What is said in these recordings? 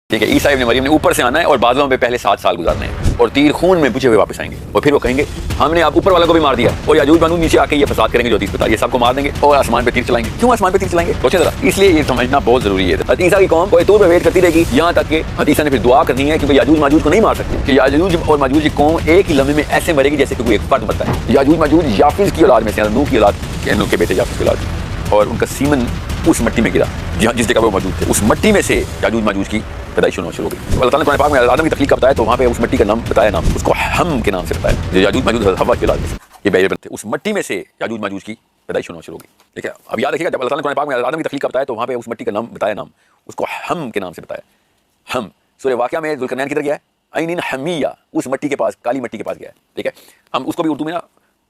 ٹھیک ہے، عیسیٰ ابن مریم نے اوپر سے آنا ہے اور بازوؤں پہ پہلے 7 سال گزارنے ہیں اور تیر خون میں بجھے ہوئے واپس آئیں گے اور پھر وہ کہیں گے ہم نے آپ اوپر والا کو بھی مار دیا اور یاجوج ماجوج نیچے آ کے یہ فساد کریں گے جو حدیث بتا یہ سب کو مار دیں گے اور آسمان پہ تیر چلائیں گے. کیوں آسمان پہ تیر چلائیں گے؟ سوچیں ذرا. اس لیے یہ سمجھنا بہت ضروری ہے. عیسیٰ کی قوم کوئی طور پہ ویٹ کرتی رہے گی یہاں تک کہ عیسیٰ نے پھر دعا کرنی ہے کہ یاجوج ماجوج کو نہیں مار سکتے کہ یاجوج اور ماجوج کی قوم ایک ہی لمحے میں ایسے مرے گی جیسے کہ کوئی ایک فرد مرتا ہے. یاجوج ماجوج یافز کی اولاد میں سے نوح کی اولاد نوح کے بیٹے یافز کی اولاد اور ان کا سیمن اس مٹی میں گرا جس جگہ وہ موجود تھے. اس مٹی میں سے یاجوج ماجوج کی پیدائش ہونا شروع ہو گئی. اللہ تعالیٰ نے قرآن پاک میں آدم کی تخلیق کا بتایا تو وہاں پہ اس مٹی کا نام بتایا نام اس کو ہم کے نام سے بتایا جو یاجوج ماجوج ہوا کی اولاد میں سے یہ بیرے بنتے اس مٹی میں سے یاجوج ماجوج کی پیدائش ہونا شروع ہو گئی. ٹھیک ہے، اب یاد رکھیے گا جب اللہ تعالیٰ نے قرآن پاک میں آدم کی تخلیق کا بتایا تو وہاں پہ اس مٹی کا نام بتایا نام اس کو ہم کے نام سے بتایا. ہم سورہ واقعہ میں ذوالقرنین کدھر گیا ہے؟ عین حمیہ اس مٹی کے پاس کالی مٹی کے پاس گیا ہے. ٹھیک ہے، ہم اس کو بھی اردو میں نا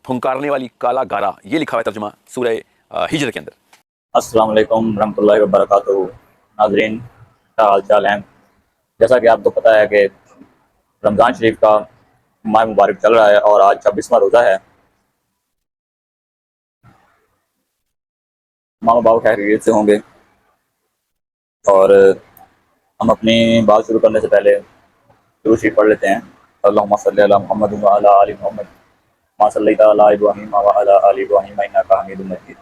پھنکارنے والی کالا گارا یہ لکھا ہوا ہے ترجمہ سورہ ہجر کے اندر. السلام علیکم ورحمۃ اللہ وبرکاتہ. ناظرین کیا حال چال ہیں؟ جیسا کہ آپ کو پتہ ہے کہ رمضان شریف کا ماہ مبارک چل رہا ہے اور آج 26واں روزہ ہے. ماں باپ خیریت سے ہوں گے اور ہم اپنی بات شروع کرنے سے پہلے درود شریف پڑھ لیتے ہیں. اللہم صلی علی محمد وعلی آل محمد ما صلیت علی ابراہیم وعلی آل ابراہیم انک حمید مجید.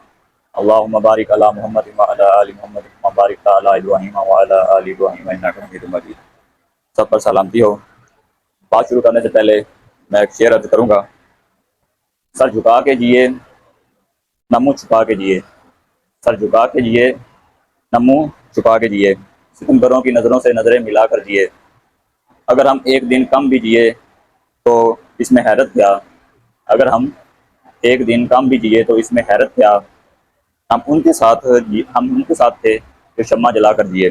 اللہم بارک علی محمد وعلی آل محمد کما بارکت علی ابراہیم وعلی آل ابراہیم انک حمید مجید. سب پر سلامتی ہو. بات شروع کرنے سے پہلے میں ایک شعر عرض کروں گا. سر جھکا کے جیے نہ منہ چھپا کے جیے، سر جھکا کے جیے نہ منہ چھپا کے جیے، ستمگروں کی نظروں سے نظریں ملا کر جیے. اگر ہم ایک دن کم بھی جیے تو اس میں حیرت کیا، اگر ہم ایک دن کم بھی جیے تو اس میں حیرت کیا. ہم ان کے ساتھ تھے جو شمع جلا کر جیے.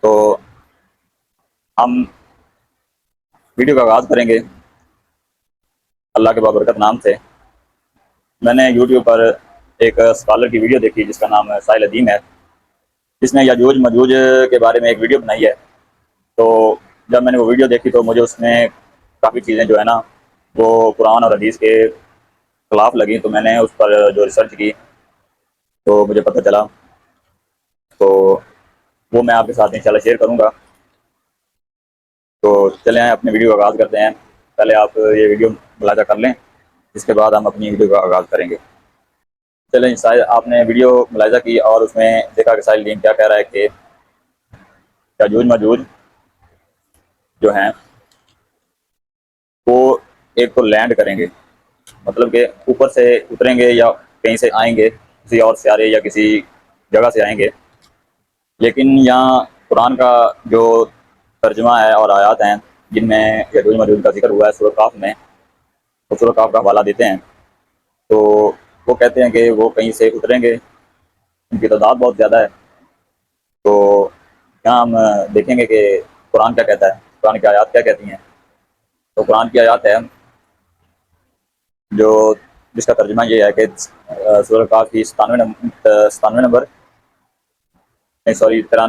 تو ہم ویڈیو کا آغاز کریں گے اللہ کے بابرکت نام سے. میں نے یوٹیوب پر ایک اسکالر کی ویڈیو دیکھی جس کا نام سائل عدیم ہے، جس نے یاجوج ماجوج کے بارے میں ایک ویڈیو بنائی ہے. تو جب میں نے وہ ویڈیو دیکھی تو مجھے اس میں کافی چیزیں جو ہے نا وہ قرآن اور حدیث کے خلاف لگیں. تو میں نے اس پر جو ریسرچ کی تو مجھے پتہ چلا، تو وہ میں آپ کے ساتھ انشاءاللہ شیئر کروں گا. تو چلیں اپنے ویڈیو کا آغاز کرتے ہیں. پہلے آپ یہ ویڈیو ملاحظہ کر لیں، اس کے بعد ہم اپنی ویڈیو کا آغاز کریں گے. چلیں ساحل آپ نے ویڈیو ملاحظہ کی اور اس میں دیکھا کہ ساحل دین کیا کہہ رہا ہے کہ یاجوج ماجوج جو ہیں وہ ایک تو لینڈ کریں گے، مطلب کہ اوپر سے اتریں گے یا کہیں سے آئیں گے، کسی اور سیارے یا کسی جگہ سے آئیں گے. لیکن یہاں قرآن کا جو ترجمہ ہے اور آیات ہیں جن میں یاجوج ماجوج کا ذکر ہوا ہے سورہ کاف میں، وہ سورہ کاف کا حوالہ دیتے ہیں. تو وہ کہتے ہیں کہ وہ کہیں سے اتریں گے، ان کی تعداد بہت زیادہ ہے. تو یہاں ہم دیکھیں گے کہ قرآن کیا کہتا ہے، قرآن کی آیات کیا کہتی ہیں. تو قرآن کی آیات ہے جو جس کا ترجمہ یہ ہے کہ سورہ کاف کی 93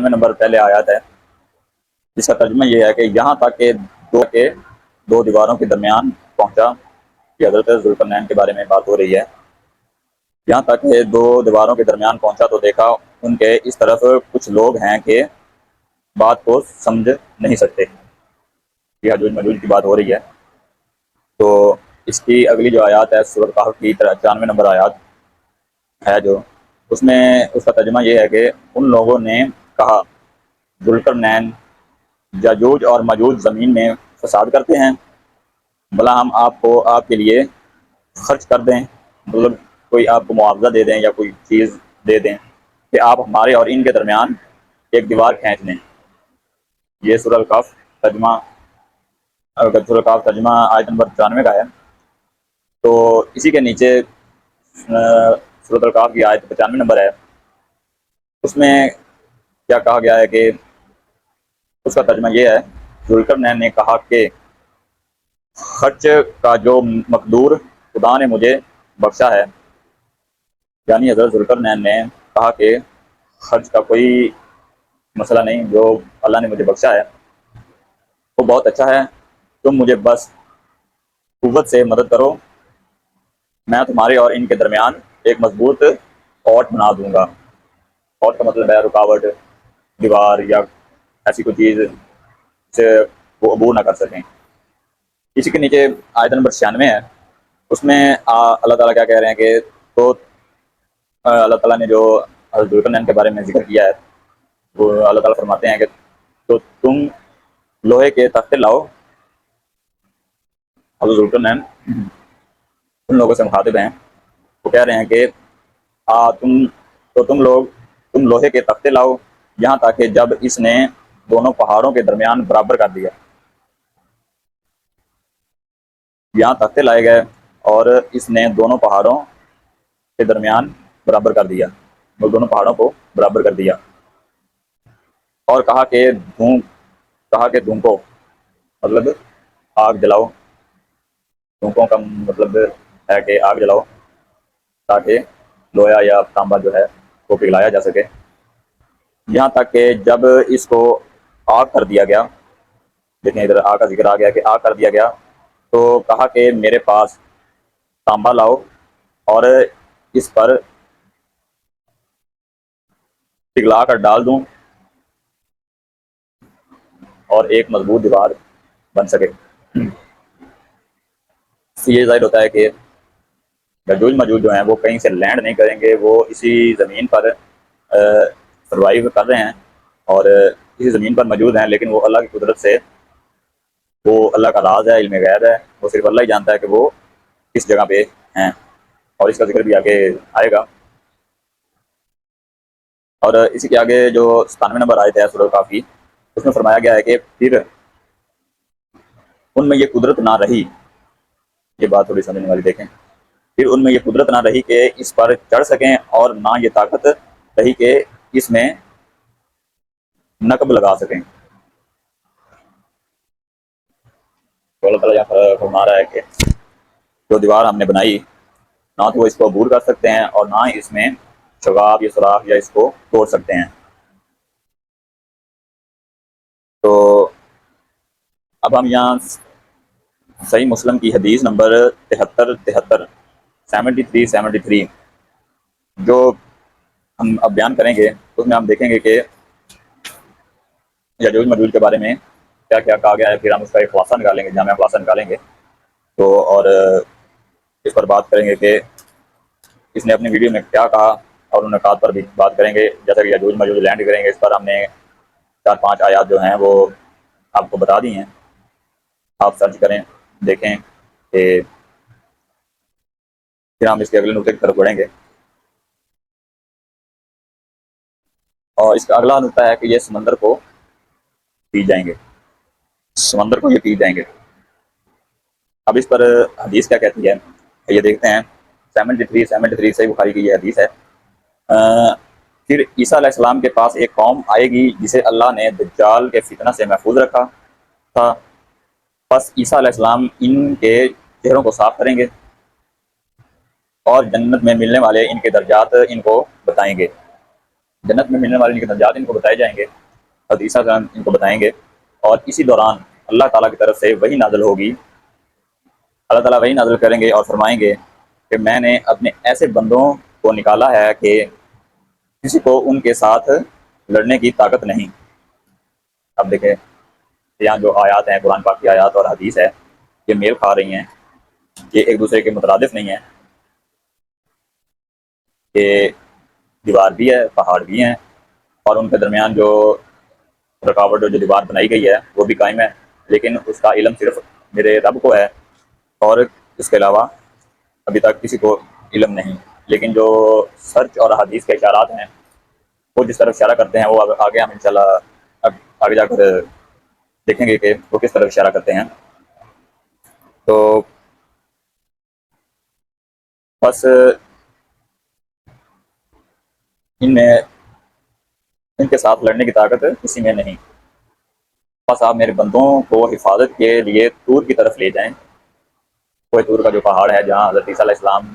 نمبر پہلے آیات ہے، جس کا ترجمہ یہ ہے کہ یہاں تک کہ دو دیواروں کے درمیان پہنچا. یہ حضرت ذوالقرنین کے بارے میں بات ہو رہی ہے. یہاں تک کہ دو دیواروں کے درمیان پہنچا تو دیکھا ان کے اس طرف کچھ لوگ ہیں کہ بات کو سمجھ نہیں سکتے. یہ یاجوج ماجوج کی بات ہو رہی ہے. تو اس کی اگلی جو آیات ہے سورۃ کہف کی 93 نمبر آیات ہے، جو اس میں اس کا ترجمہ یہ ہے کہ ان لوگوں نے کہا ذوالقرنین یاجوج اور ماجوج زمین میں فساد کرتے ہیں، بھلا ہم آپ کو آپ کے لیے خرچ کر دیں، مطلب کوئی آپ کو معاوضہ دے دیں یا کوئی چیز دے دیں کہ آپ ہمارے اور ان کے درمیان ایک دیوار کھینچ لیں. یہ سورۃ الکہف ترجمہ آیت نمبر 94 کا ہے. تو اسی کے نیچے سورۃ الکہف کی آیت 95 نمبر ہے، اس میں کیا کہا گیا ہے کہ اس کا ترجمہ یہ ہے ذوالقرنین نے کہا کہ خرچ کا جو مقدور خدا نے مجھے بخشا ہے، یعنی حضرت ذوالقرنین نے کہا کہ خرچ کا کوئی مسئلہ نہیں، جو اللہ نے مجھے بخشا ہے وہ بہت اچھا ہے. تم مجھے بس قوت سے مدد کرو، میں تمہارے اور ان کے درمیان ایک مضبوط اوٹ بنا دوں گا. اوٹ کا مطلب ہے رکاوٹ، دیوار یا ایسی کوئی چیز سے وہ عبور نہ کر سکیں. اسی کے نیچے آیت نمبر 96 ہے، اس میں اللہ تعالیٰ کیا کہہ رہے ہیں کہ تو اللہ تعالیٰ نے جو حضرت ذوالقرنین کے بارے میں ذکر کیا ہے، وہ اللہ تعالیٰ فرماتے ہیں کہ تو تم لوہے کے تختے لاؤ. حضرت ذوالقرنین ان لوگوں سے مخاطب ہیں، وہ کہہ رہے ہیں کہ تم لوہے کے تختے لاؤ یہاں تک کہ جب اس نے دونوں پہاڑوں کے درمیان برابر کر دیا. یہاں تختے لائے گئے اور اس نے دونوں پہاڑوں کے درمیان برابر کر دیا، وہ دونوں پہاڑوں کو برابر کر دیا. اور کہا کہ دھونکو، مطلب آگ جلاؤ. دھونکوں کا مطلب ہے کہ آگ جلاؤ تاکہ لوہا یا تانبا جو ہے وہ پگھلایا جا سکے. یہاں تک کہ جب اس کو آگ کر دیا گیا، دیکھیں ادھر آگ کا ذکر آ گیا کہ آگ کر دیا گیا، تو کہا کہ میرے پاس تانبا لاؤ اور اس پر پگھلا کر ڈال دوں اور ایک مضبوط دیوار بن سکے. یہ ظاہر ہوتا ہے کہ یاجوج ماجوج جو ہیں وہ کہیں سے لینڈ نہیں کریں گے، وہ اسی زمین پر سروائیو کر رہے ہیں اور اسی زمین پر موجود ہیں، لیکن وہ اللہ کی قدرت سے، وہ اللہ کا راز ہے، علم غیب ہے، وہ صرف اللہ ہی جانتا ہے کہ وہ کس جگہ پہ ہیں، اور اس کا ذکر بھی آگے آئے گا. اور اسی کے آگے جو 97 نمبر آیت ہے سورہ کافی، اس میں فرمایا گیا ہے کہ پھر ان میں یہ قدرت نہ رہی. یہ بات تھوڑی سمجھنے والی دیکھیں. پھر ان میں یہ قدرت نہ رہی کہ اس پر چڑھ سکیں، اور نہ یہ طاقت رہی کہ اس میں نقب لگا سکیں. تو اللہ تعالیٰ یہاں فرما رہا ہے کہ جو دیوار ہم نے بنائی، نہ تو وہ اس کو عبور کر سکتے ہیں اور نہ اس میں شگاف یا سوراخ یا اس کو توڑ سکتے ہیں. تو اب ہم یہاں صحیح مسلم کی حدیث نمبر 73 جو ہم اب بیان کریں گے، اس میں ہم دیکھیں گے کہ یاجوج ماجوج کے بارے میں کیا کیا کہا گیا ہے. پھر ہم اس کا ایک خلاصہ نکالیں گے، جامع خلاصہ نکالیں گے. تو اور اس پر بات کریں گے کہ اس نے اپنی ویڈیو میں کیا کہا، اور ان نکات پر بھی بات کریں گے. جیسا کہ یاجوج ماجوج لینڈ کریں گے، اس پر ہم نے 4-5 آیات جو ہیں وہ آپ کو بتا دی ہیں. آپ سرچ کریں، دیکھیں کہ پھر ہم اس کے اگلے نقطے کی طرف بڑھیں گے. اور اس کا اگلا نقطہ ہے کہ یہ سمندر کو پی جائیں گے، سمندر کو یہ پی جائیں گے. اب اس پر حدیث کیا کہتی ہے یہ دیکھتے ہیں. 73 صحیح بخاری کی یہ حدیث ہے. پھر عیسیٰ علیہ السلام کے پاس ایک قوم آئے گی جسے اللہ نے دجال کے فتنہ سے محفوظ رکھا تھا. پس عیسیٰ علیہ السلام ان کے چہروں کو صاف کریں گے اور جنت میں ملنے والے ان کے درجات ان کو بتائیں گے. جنت میں ملنے والے ان کے درجات ان کو بتائے جائیں گے، حضرت عیسیٰ علیہ السلام ان کو بتائیں گے. اور اسی دوران اللہ تعالیٰ کی طرف سے وحی نازل ہوگی. اللہ تعالیٰ وحی نازل کریں گے اور فرمائیں گے کہ میں نے اپنے ایسے بندوں کو نکالا ہے کہ کسی کو ان کے ساتھ لڑنے کی طاقت نہیں. اب دیکھیں یہاں جو آیات ہیں، قرآن پاک کی آیات اور حدیث ہے، یہ میل کھا رہی ہیں، یہ ایک دوسرے کے مترادف نہیں ہیں. کہ دیوار بھی ہے، پہاڑ بھی ہیں، اور ان کے درمیان جو رکاوٹ جو دیوار بنائی گئی ہے وہ بھی قائم ہے، لیکن اس کا علم صرف میرے رب کو ہے اور اس کے علاوہ ابھی تک کسی کو علم نہیں. لیکن جو سرچ اور حدیث کے اشارات ہیں وہ جس طرف اشارہ کرتے ہیں، وہ آگے ہم انشاءاللہ آگے جا کر دیکھیں گے کہ وہ کس طرف اشارہ کرتے ہیں. تو بس ان کے ساتھ لڑنے کی طاقت کسی میں نہیں. بس آپ میرے بندوں کو حفاظت کے لیے طور کی طرف لے جائیں. کوہ طور کا جو پہاڑ ہے جہاں حضرت عیسیٰ علیہ السلام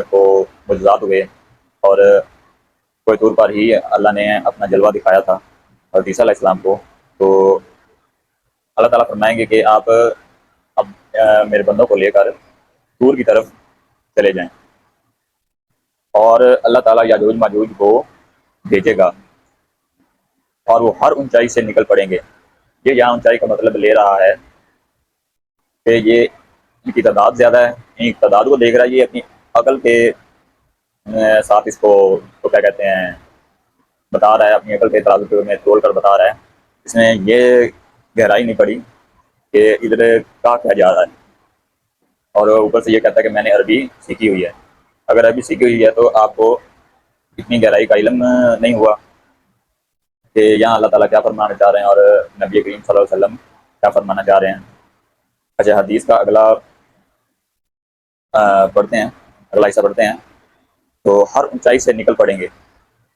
کو معجزات ہوئے، اور کوہ طور پر ہی اللہ نے اپنا جلوہ دکھایا تھا حضرت عیسیٰ علیہ السلام کو. تو اللہ تعالیٰ فرمائیں گے کہ آپ اب میرے بندوں کو لے کر طور کی طرف چلے جائیں، اور اللہ تعالیٰ یاجوج ماجوج کو بھیجے گا. اور وہ ہر اونچائی سے نکل پڑیں گے. یہ یہاں اونچائی کا مطلب لے رہا ہے کہ یہ ان کی تعداد زیادہ ہے. ان کی تعداد کو دیکھ رہا ہے, یہ اپنی عقل کے ساتھ اس کو کیا کہتے ہیں بتا رہا ہے, اپنی عقل کے ترازو میں تول کر بتا رہا ہے. اس نے یہ گہرائی نہیں پڑی کہ ادھر کیا جا رہا ہے, اور اوپر سے یہ کہتا ہے کہ میں نے عربی سیکھی ہوئی ہے. اگر عربی سیکھی ہوئی ہے تو آپ کو اتنی گہرائی کا علم نہیں ہوا کہ یہاں اللہ تعالیٰ کیا فرمانا چاہ رہے ہیں اور نبی کریم صلی اللہ علیہ وسلم کیا فرمانا چاہ رہے ہیں. اچھا, حدیث کا اگلا پڑھتے ہیں, اگلا حصہ پڑھتے ہیں. تو ہر اونچائی سے نکل پڑیں گے.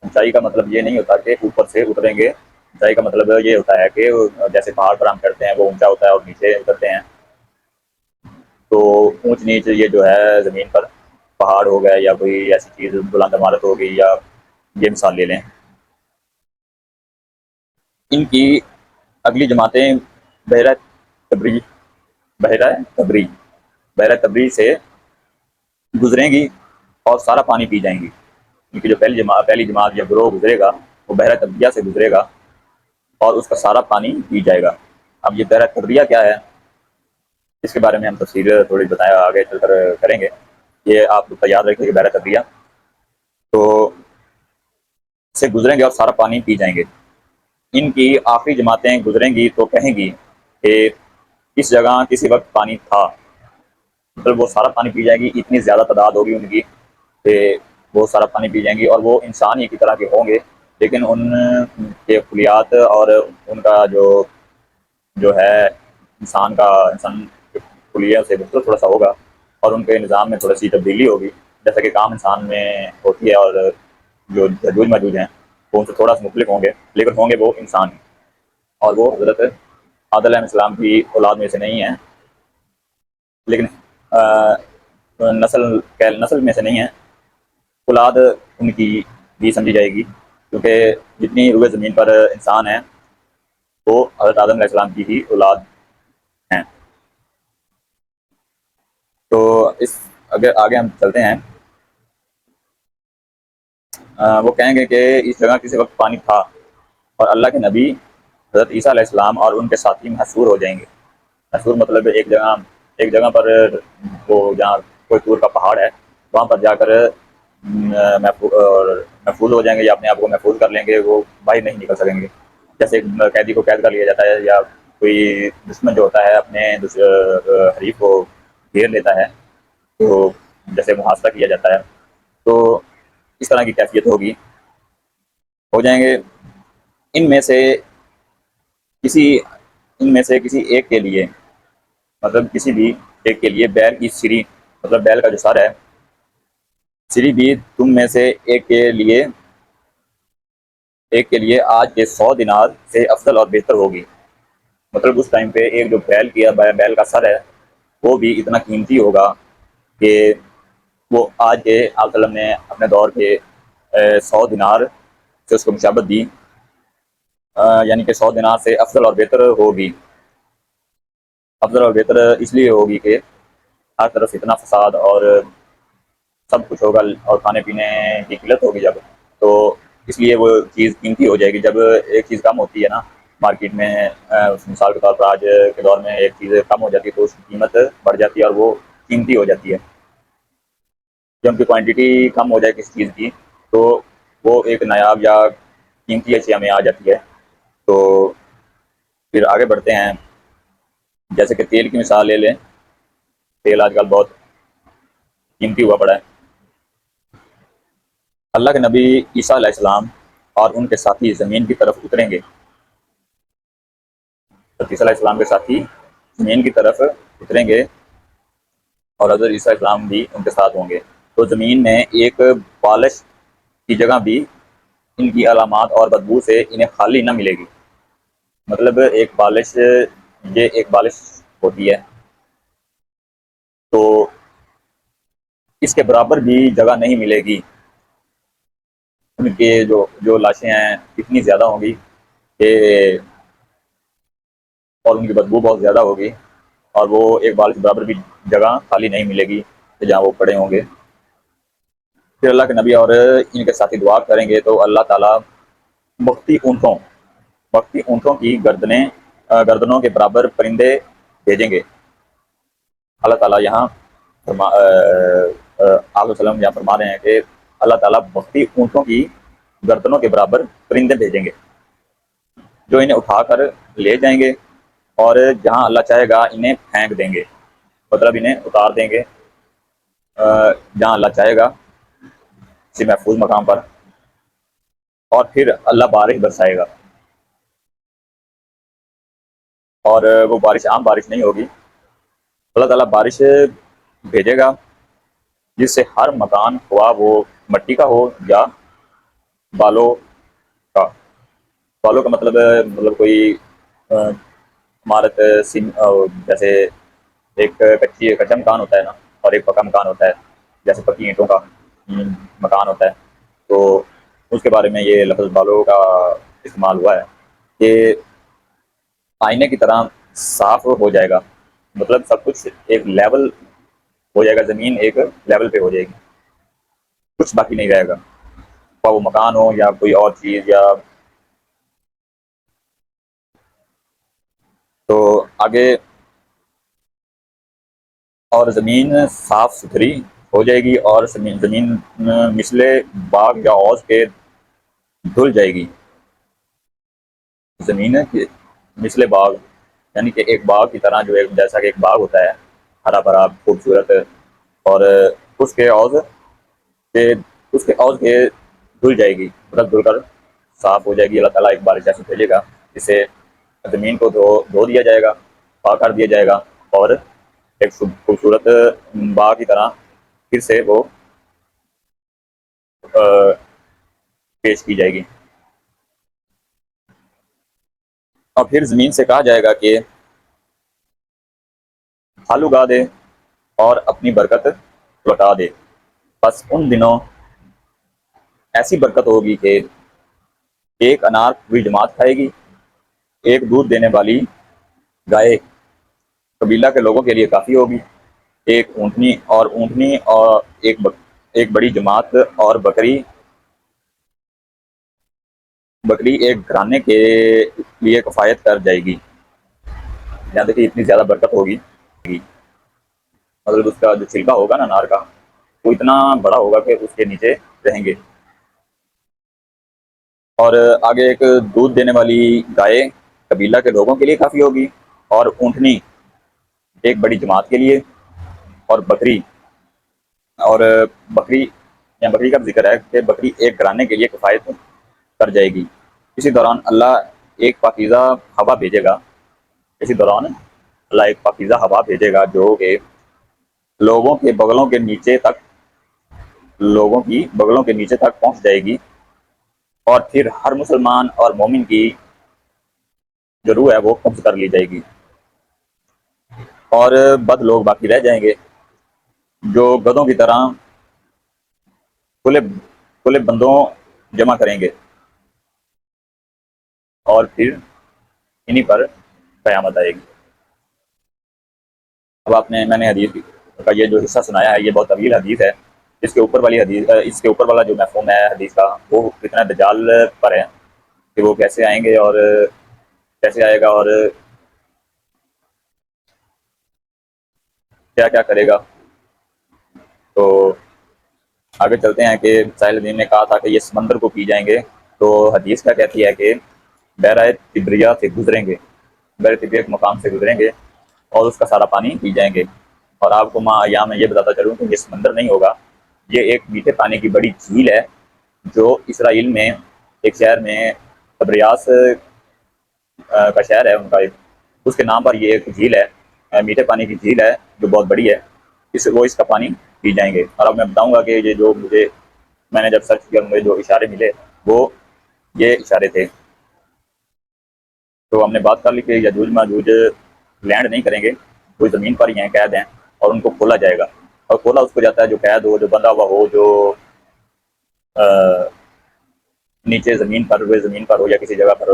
اونچائی کا مطلب یہ نہیں ہوتا کہ اوپر سے اتریں گے. اونچائی کا مطلب یہ ہوتا ہے کہ جیسے پہاڑ پر ہم چڑھتے ہیں وہ اونچا ہوتا ہے اور نیچے اترتے ہیں. تو اونچ نیچ یہ جو ہے زمین پر پہاڑ ہو گئے یا کوئی ایسی چیز بلند عمارت ہو گئی, یا یہ مثال لے لیں. ان کی اگلی جماعتیں بحیرہ تبری بحیرہ تبری سے گزریں گی اور سارا پانی پی جائیں گی. ان کی جو پہلی جماعت یا گروہ گزرے گا وہ بحیرہ تبریہ سے گزرے گا اور اس کا سارا پانی پی جائے گا. اب یہ بحیرہ تبریہ کیا ہے, اس کے بارے میں ہم تفصیل تھوڑی بتایا آگے چل کر کریں گے. یہ آپ یاد رکھیں کہ بحیرہ تبریہ تو سے گزریں گے اور سارا پانی پی جائیں گے. ان کی آخری جماعتیں گزریں گی تو کہیں گی کہ اس جگہ کسی وقت پانی تھا. مطلب وہ سارا پانی پی جائے گی. اتنی زیادہ تعداد ہوگی ان کی کہ وہ سارا پانی پی جائیں گی, اور وہ انسان ہی کی طرح کے ہوں گے, لیکن ان کے خلیات اور ان کا جو ہے انسان کے خلیہ سے مختلف تھوڑا سا ہوگا, اور ان کے نظام میں تھوڑی سی تبدیلی ہوگی. جیسا کہ کام انسان میں ہوتی ہے, اور جو یجوج ماجوج ہیں وہ ان سے تھوڑا سا مختلف ہوں گے, لیکن ہوں گے وہ انسان. اور وہ حضرت آدم علیہ السلام کی اولاد میں سے نہیں ہیں, لیکن نسل میں سے نہیں ہیں. اولاد ان کی بھی سمجھی جائے گی, کیونکہ جتنی روئے زمین پر انسان ہیں وہ حضرت آدم علیہ السلام کی ہی اولاد ہیں. تو اس اگر آگے ہم چلتے ہیں, وہ کہیں گے کہ اس جگہ کسی وقت پانی تھا, اور اللہ کے نبی حضرت عیسیٰ علیہ السلام اور ان کے ساتھی محصور ہو جائیں گے. محصور مطلب ایک جگہ پر وہ جہاں کوئی طور کا پہاڑ ہے وہاں پر جا کر محفوظ ہو جائیں گے, یا اپنے آپ کو محفوظ کر لیں گے. وہ باہر نہیں نکل سکیں گے. جیسے قیدی کو قید کر لیا جاتا ہے, یا کوئی دشمن جو ہوتا ہے اپنے حریف کو گھیر لیتا ہے تو جیسے محاصرہ کیا جاتا ہے, تو اس طرح کی کیفیت ہو جائیں گے. ان میں سے کسی ایک کے لیے, مطلب کسی بھی ایک کے لیے بیل کی سری, مطلب بیل کا جو سر ہے, سری بھی تم میں سے ایک کے لیے آج کے 100 دینار سے افضل اور بہتر ہوگی. مطلب اس ٹائم پہ ایک جو بیل کا سر ہے وہ بھی اتنا قیمتی ہوگا کہ وہ آج کے آپ وسلم نے اپنے دور کے 100 دینار سے اس کو مشابت دی, یعنی کہ 100 دینار سے افضل اور بہتر ہوگی. افضل اور بہتر اس لیے ہوگی کہ ہر طرف اتنا فساد اور سب کچھ ہوگا, اور کھانے پینے کی قلت ہوگی جب, تو اس لیے وہ چیز قیمتی ہو جائے گی. جب ایک چیز کم ہوتی ہے نا مارکیٹ میں, مثال کے طور پر آج کے دور میں ایک چیز کم ہو جاتی ہے تو اس کی قیمت بڑھ جاتی ہے اور وہ قیمتی ہو جاتی ہے. جب ان کی کوانٹٹی کم ہو جائے کسی چیز کی تو وہ ایک نایاب یا قیمتی اشیاء میں آ جاتی ہے. تو پھر آگے بڑھتے ہیں. جیسے کہ تیل کی مثال لے لیں, تیل آج کل بہت قیمتی ہوا پڑا ہے. اللہ کے نبی عیسیٰ علیہ السلام اور ان کے ساتھی زمین کی طرف اتریں گے. عیسیٰ علیہ السلام کے ساتھی زمین کی طرف اتریں گے اور حضرت عیسیٰ علیہ السلام بھی ان کے ساتھ ہوں گے. تو زمین میں ایک بالش کی جگہ بھی ان کی علامات اور بدبو سے انہیں خالی نہ ملے گی. مطلب ایک بالش ہوتی ہے تو اس کے برابر بھی جگہ نہیں ملے گی. ان کے جو لاشیں ہیں اتنی زیادہ ہوں گی کہ اور ان کی بدبو بہت زیادہ ہوگی, اور وہ ایک بالش برابر بھی جگہ خالی نہیں ملے گی جہاں وہ پڑے ہوں گے. پھر اللہ کے نبی اور ان کے ساتھی دعا کریں گے تو اللہ تعالیٰ مختی اونٹوں وقتی اونٹوں کی گردنوں کے برابر پرندے بھیجیں گے. اللہ تعالیٰ یہاں آپ وسلم یہاں فرما رہے ہیں کہ اللہ تعالیٰ وقتی اونٹوں کی گردنوں کے برابر پرندے بھیجیں گے جو انہیں اٹھا کر لے جائیں گے اور جہاں اللہ چاہے گا انہیں پھینک دیں گے، مطلب انہیں اتار دیں گے جہاں اللہ چاہے گا کسی محفوظ مقام پر، اور پھر اللہ بارش برسائے گا. اور وہ بارش عام بارش نہیں ہوگی، اللہ تعالیٰ بارش بھیجے گا جس سے ہر مکان، ہوا وہ مٹی کا ہو یا بالوں کا. بالوں کا مطلب کوئی عمارت جیسے ایک کچا مکان ہوتا ہے نا، اور ایک پکا مکان ہوتا ہے، جیسے پکی اینٹوں کا مکان ہوتا ہے، تو اس کے بارے میں یہ لفظ بالوں کا استعمال ہوا ہے کہ آئینے کی طرح صاف ہو جائے گا، مطلب سب کچھ ایک لیول ہو جائے گا، زمین ایک لیول پہ ہو جائے گی، کچھ باقی نہیں رہے گا، وہ مکان ہو یا کوئی اور چیز. یا تو آگے، اور زمین صاف ستھری ہو جائے گی اور زمین مثل باغ یا حوض کے دھل جائے گی. زمین مثل باغ یعنی کہ ایک باغ کی طرح، جو ایک جیسا کہ ایک باغ ہوتا ہے ہرا بھرا خوبصورت، اور اس کے عوض کے دھل جائے گی، مطلب دھل کر صاف ہو جائے گی. اللہ تعالیٰ ایک بارش ایسے بھیجے گا جس سے زمین کو دھو دیا جائے گا، پاک کر دیا جائے گا، اور ایک خوبصورت باغ کی طرح پھر سے وہ پیش کی جائے گی. اور پھر زمین سے کہا جائے گا کہ پھل اگا دے اور اپنی برکت لوٹا دے. بس ان دنوں ایسی برکت ہوگی کہ ایک انار پوری جماعت کھائے گی، ایک دودھ دینے والی گائے قبیلہ کے لوگوں کے لیے کافی ہوگی، ایک اونٹنی اور ایک بڑی جماعت اور بکری ایک گھرانے کے لیے کفایت کر جائے گی. یہاں تک کہ اتنی زیادہ برکت ہوگی، مطلب اس کا جو چھلکا ہوگا نا انار کا، وہ اتنا بڑا ہوگا کہ اس کے نیچے رہیں گے. اور آگے، ایک دودھ دینے والی گائے قبیلہ کے لوگوں کے لیے کافی ہوگی، اور اونٹنی ایک بڑی جماعت کے لیے، اور بکری یا بکری کا ذکر ہے کہ بکری ایک گھرانے کے لیے کفایت کر جائے گی. اسی دوران اللہ ایک پاکیزہ ہوا بھیجے گا جو کہ لوگوں کی بغلوں کے نیچے تک پہنچ جائے گی، اور پھر ہر مسلمان اور مومن کی جو روح ہے وہ قبض کر لی جائے گی، اور بد لوگ باقی رہ جائیں گے جو گدھوں کی طرح کھلے بندوں جمع کریں گے، اور پھر انہی پر قیامت آئے گی. اب میں نے حدیث کا یہ جو حصہ سنایا ہے یہ بہت طویل حدیث ہے. اس کے اوپر والا جو مفہوم ہے حدیث کا، وہ کتنا دجال پر ہے کہ وہ کیسے آئیں گے اور کیسے آئے گا اور کیا کیا کرے گا. تو آگے چلتے ہیں کہ ساحل الدین نے کہا تھا کہ یہ سمندر کو پی جائیں گے، تو حدیث کیا کہتی ہے کہ بحیرہ طبریہ سے گزریں گے، بحیرہ طبریہ کے مقام سے گزریں گے اور اس کا سارا پانی پی جائیں گے. اور آپ کو یہاں میں یہ بتاتا چلوں کہ یہ سمندر نہیں ہوگا، یہ ایک میٹھے پانی کی بڑی جھیل ہے جو اسرائیل میں ایک شہر میں طبریاس کا شہر ہے ان کا، اس کے نام پر یہ ایک جھیل ہے، میٹھے پانی کی جھیل ہے جو بہت بڑی ہے، وہ اس کا پانی پی جائیں گے. اور اب میں بتاؤں گا کہ یہ جو میں نے جب سرچ کیا مجھے جو اشارے ملے وہ یہ اشارے تھے. تو ہم نے بات کر لی کہ یجوج ماجوج لینڈ نہیں کریں گے، وہ زمین پر ہی ہیں، قید ہیں، اور ان کو کھولا جائے گا. اور کھولا اس کو جاتا ہے جو قید ہو، جو بندھا ہوا ہو، جو نیچے زمین پر ہو یا کسی جگہ پر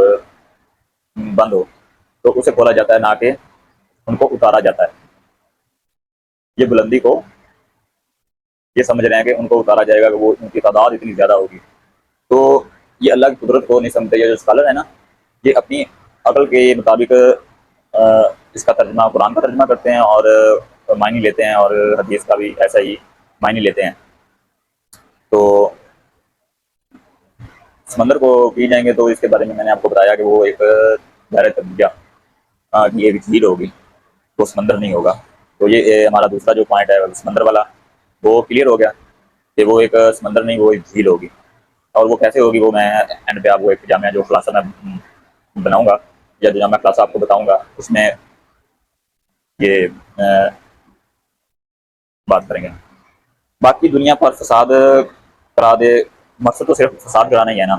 بند ہو، تو اسے کھولا جاتا ہے، نہ کہ ان کو اتارا جاتا ہے. یہ بلندی کو یہ سمجھ رہے ہیں کہ ان کو اتارا جائے گا کہ وہ ان کی تعداد اتنی زیادہ ہوگی. تو یہ اللہ کی قدرت کو نہیں سمجھتے. یہ جو اسکالر ہے نا، یہ اپنی عقل کے مطابق اس کا ترجمہ قرآن کا ترجمہ کرتے ہیں اور معنی لیتے ہیں، اور حدیث کا بھی ایسا ہی معنی لیتے ہیں۔ تو سمندر کو پی جائیں گے تو اس کے بارے میں نے آپ کو بتایا کہ وہ ایک دائرۂ تبدیہ کی ایک جھیل ہوگی، وہ سمندر نہیں ہوگا۔ تو یہ ہمارا دوسرا جو پوائنٹ ہے سمندر والا، وہ کلیئر ہو گیا کہ وہ ایک سمندر نہیں، وہ ایک جھیل ہوگی۔ اور وہ کیسے ہوگی وہ میں اینڈ پہ آپ کو ایک جامعہ جو خلاصہ میں بناؤں گا یا جو جامعہ خلاصہ آپ کو بتاؤں گا اس میں یہ بات کریں گے۔ باقی دنیا پر فساد کرا دے، مقصد تو صرف فساد کرانا ہی ہے نا۔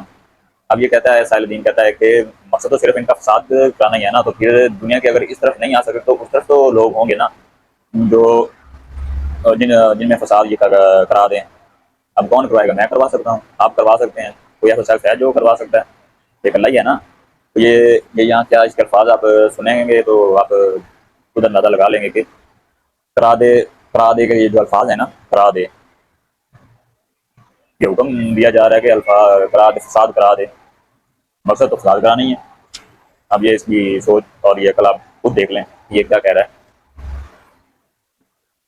اب یہ کہتا ہے سائل الدین کہتا ہے کہ مقصد تو صرف ان کا فساد کرانا ہی ہے نا، تو پھر دنیا کے اگر اس طرف نہیں آ سکے تو اس طرف تو لوگ ہوں گے نا جو جن میں فساد یہ کرا دیں۔ اب کون کروائے گا؟ میں کروا سکتا ہوں، آپ کروا سکتے ہیں، کوئی ایسا شخص ہے جو کروا سکتا ہے؟ ایک اللہ ہی ہے نا۔ تو یہ یہاں کیا اس کے الفاظ آپ سنیں گے تو آپ خود اندازہ لگا لیں گے کہ کرا دے کے یہ جو الفاظ ہیں نا، کرا دے، یہ حکم دیا جا رہا ہے کہ الفاظ کرا دے، فساد کرا دے، مقصد تو فساد کرا نہیں ہے۔ اب یہ اس کی سوچ اور یہ عقل آپ خود دیکھ لیں یہ کیا کہہ رہا ہے۔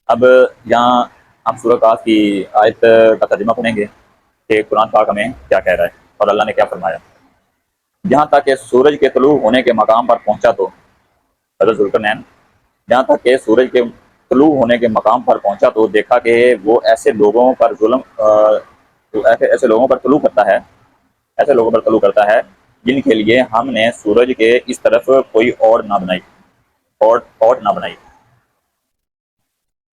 اب یہاں ہم سورہ کاف کی آیت کا ترجمہ پڑھیں گے کہ قرآن پاک ہمیں کیا کہہ رہا ہے اور اللہ نے کیا فرمایا۔ جہاں تک کہ سورج کے طلوع ہونے کے مقام پر پہنچا تو حضرت ذوالقرنین، جہاں تک کہ سورج کے طلوع ہونے کے مقام پر پہنچا تو دیکھا کہ وہ ایسے لوگوں پر ایسے لوگوں پر طلوع کرتا ہے، ایسے لوگوں پر طلوع کرتا ہے جن کے لیے ہم نے سورج کے اس طرف کوئی اور نہ بنائی، اور نہ بنائی۔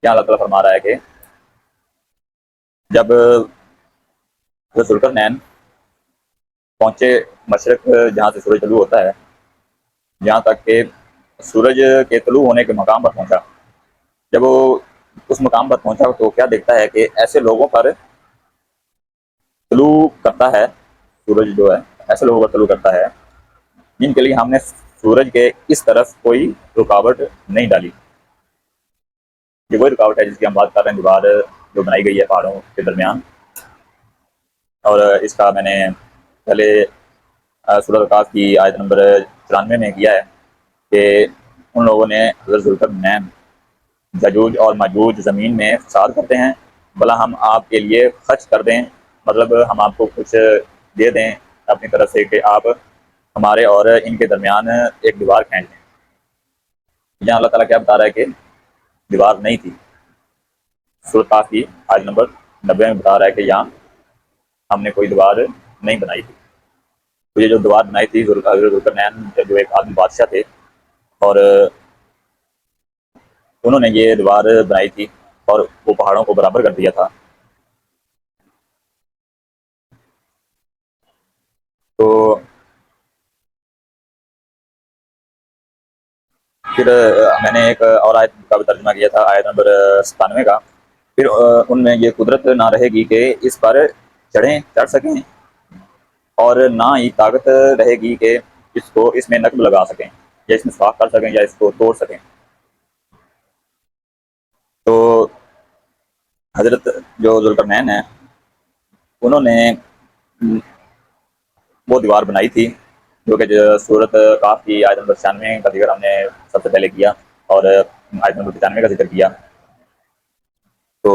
یہاں اللہ تعالیٰ فرما رہا ہے کہ جب حضرت ذوالقرنین پہنچے مشرق جہاں سے سورج طلوع ہوتا ہے، جہاں تک کہ سورج کے طلوع ہونے کے مقام پر پہنچا، جب وہ اس مقام پر پہنچا تو کیا دیکھتا ہے کہ ایسے لوگوں پر طلوع کرتا ہے سورج، جو ہے ایسے لوگوں پر طلوع کرتا ہے جن کے لیے ہم نے سورج کے اس طرف کوئی رکاوٹ نہیں ڈالی۔ یہ وہی رکاوٹ ہے جس کی ہم بات کر رہے ہیں، دیوار جو بنائی گئی ہے پہاڑوں کے درمیان۔ اور اس کا میں نے پہلے سورۃ کاف کی آیت نمبر 94 میں کیا ہے کہ ان لوگوں نے حضرت ذوالقرنین، یجوج اور ماجوج زمین میں فساد کرتے ہیں، بھلا ہم آپ کے لیے خرچ کر دیں، مطلب ہم آپ کو کچھ دے دیں اپنی طرف سے کہ آپ ہمارے اور ان کے درمیان ایک دیوار کھینچ دیں۔ یہاں اللہ تعالیٰ کیا بتا رہا ہے کہ دیوار نہیں تھی۔ سورۃ کاف کی آیت نمبر 90 میں بتا رہا ہے کہ یہاں ہم نے کوئی دیوار نہیں بنائی تھی۔ تو یہ جو دیوار بنائی تھی ذوالقرنین جو ایک عادل بادشاہ تھے، اور انہوں نے یہ دیوار بنائی تھی اور وہ پہاڑوں کو برابر کر دیا تھا۔ تو پھر میں نے ایک اور آیت کا بھی ترجمہ کیا تھا، آیت نمبر 97 کا، پھر ان میں یہ قدرت نہ رہے گی کہ اس پر چڑھ سکیں، اور نہ ہی طاقت رہے گی کہ اس میں نقب لگا سکیں یا اس میں سوراخ کر سکیں یا اس کو توڑ سکیں۔ تو حضرت جو ذوالقرنین ہیں انہوں نے وہ دیوار بنائی تھی جو کہ سورۃ کاف کی آیت نمبر 96 کا ذکر ہم نے سب سے پہلے کیا اور آیت نمبر 95 کا ذکر کیا۔ تو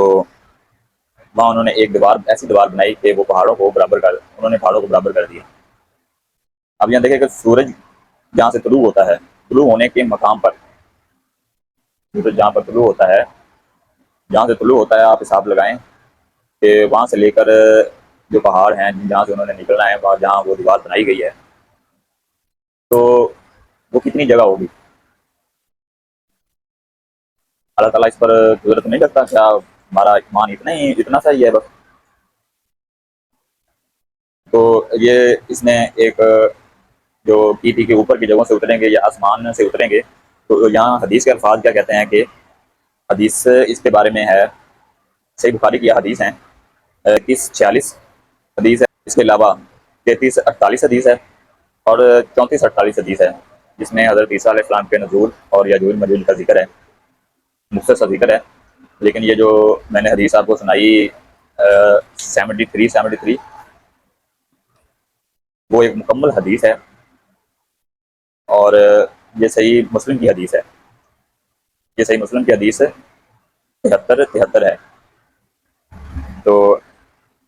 وہاں انہوں نے ایک ایسی دیوار بنائی کہ وہ پہاڑوں کو برابر کر دیا۔ اب یہاں دیکھیں کہ سورج جہاں سے طلوع ہوتا ہے، طلوع ہونے کے مقام پر، سورج جہاں پر طلوع ہوتا ہے، جہاں سے طلوع ہوتا ہے آپ حساب لگائیں کہ وہاں سے لے کر جو پہاڑ ہیں جہاں سے انہوں نے نکلنا ہے، وہاں جہاں وہ دیوار بنائی گئی ہے، تو وہ کتنی جگہ ہوگی؟ اللہ تعالیٰ اس پر قدرت نہیں رکھتا؟ کیا ہمارا ایمان اتنا سا ہی ہے بس؟ تو یہ اس نے ایک جو کی تھی کہ اوپر کی جگہوں سے اتریں گے یا آسمان سے اتریں گے، تو یہاں حدیث کے الفاظ کیا کہتے ہیں کہ حدیث اس کے بارے میں ہے، صحیح بخاری کی حدیث ہیں 31-46 حدیث ہے، اس کے علاوہ 33-48 حدیث ہے اور 34-48 حدیث ہے، جس میں حضرت عیسیٰ علیہ السلام کے نزول اور یاجوج ماجوج کا ذکر ہے، مختصر ذکر ہے۔ لیکن یہ جو میں نے حدیث آپ کو سنائی 73 وہ ایک مکمل حدیث ہے اور یہ صحیح مسلم کی حدیث ہے، یہ صحیح مسلم کی حدیث 73 ہے۔ تو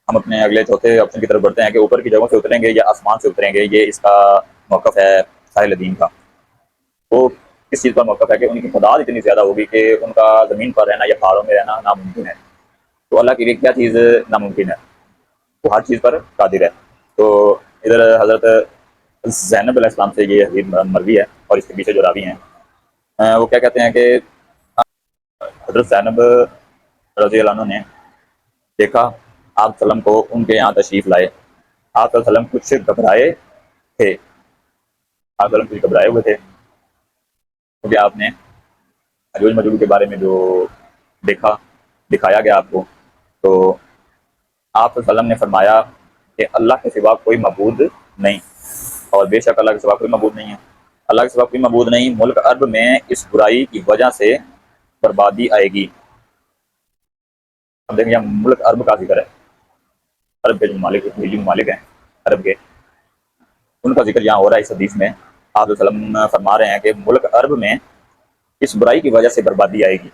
ہم اپنے اگلے چوتھے آپشن کی طرف بڑھتے ہیں کہ اوپر کی جگہوں سے اتریں گے یا آسمان سے اتریں گے، یہ اس کا موقف ہے ساحل دین کا۔ وہ کس چیز پر موقف ہے کہ ان کی تعداد اتنی زیادہ ہوگی کہ ان کا زمین پر رہنا یا پہاڑوں میں رہنا ناممکن ہے۔ تو اللہ کے لیے کیا چیز ناممکن ہے؟ وہ ہر چیز پر قادر ہے۔ تو ادھر حضرت زینب علیہ السلام سے یہ حدیث مروی ہے، اور اس کے پیچھے جو راوی ہیں وہ کیا کہتے ہیں کہ حضرت زینب رضی اللہ عنہ نے دیکھا آپ صلی اللہ علیہ وسلم کو ان کے یہاں تشریف لائے۔ آپ صلی اللہ علیہ وسلم کچھ گھبرائے تھے، آپ صلی اللہ علیہ وسلم کچھ گھبرائے ہوئے تھے، کیونکہ آپ نے یاجوج ماجوج کے بارے میں جو دیکھا، دکھایا گیا آپ کو، تو آپ صلی اللہ علیہ وسلم نے فرمایا کہ اللہ کے سوا کوئی معبود نہیں، اور بے شک اللہ کے سوا کوئی معبود نہیں ہے، اللہ کے سوا کوئی معبود نہیں، ملک عرب میں اس برائی کی وجہ سے بربادی آئے گی۔ اب دیکھیں یہاں ملک عرب کا ذکر ہے، عرب کے جو ممالک ہیں عرب کے، ان کا ذکر یہاں ہو رہا ہے اس حدیث میں۔ آپ صلی اللہ علیہ وسلم فرما رہے ہیں کہ ملک عرب میں اس برائی کی وجہ سے بربادی آئے گی،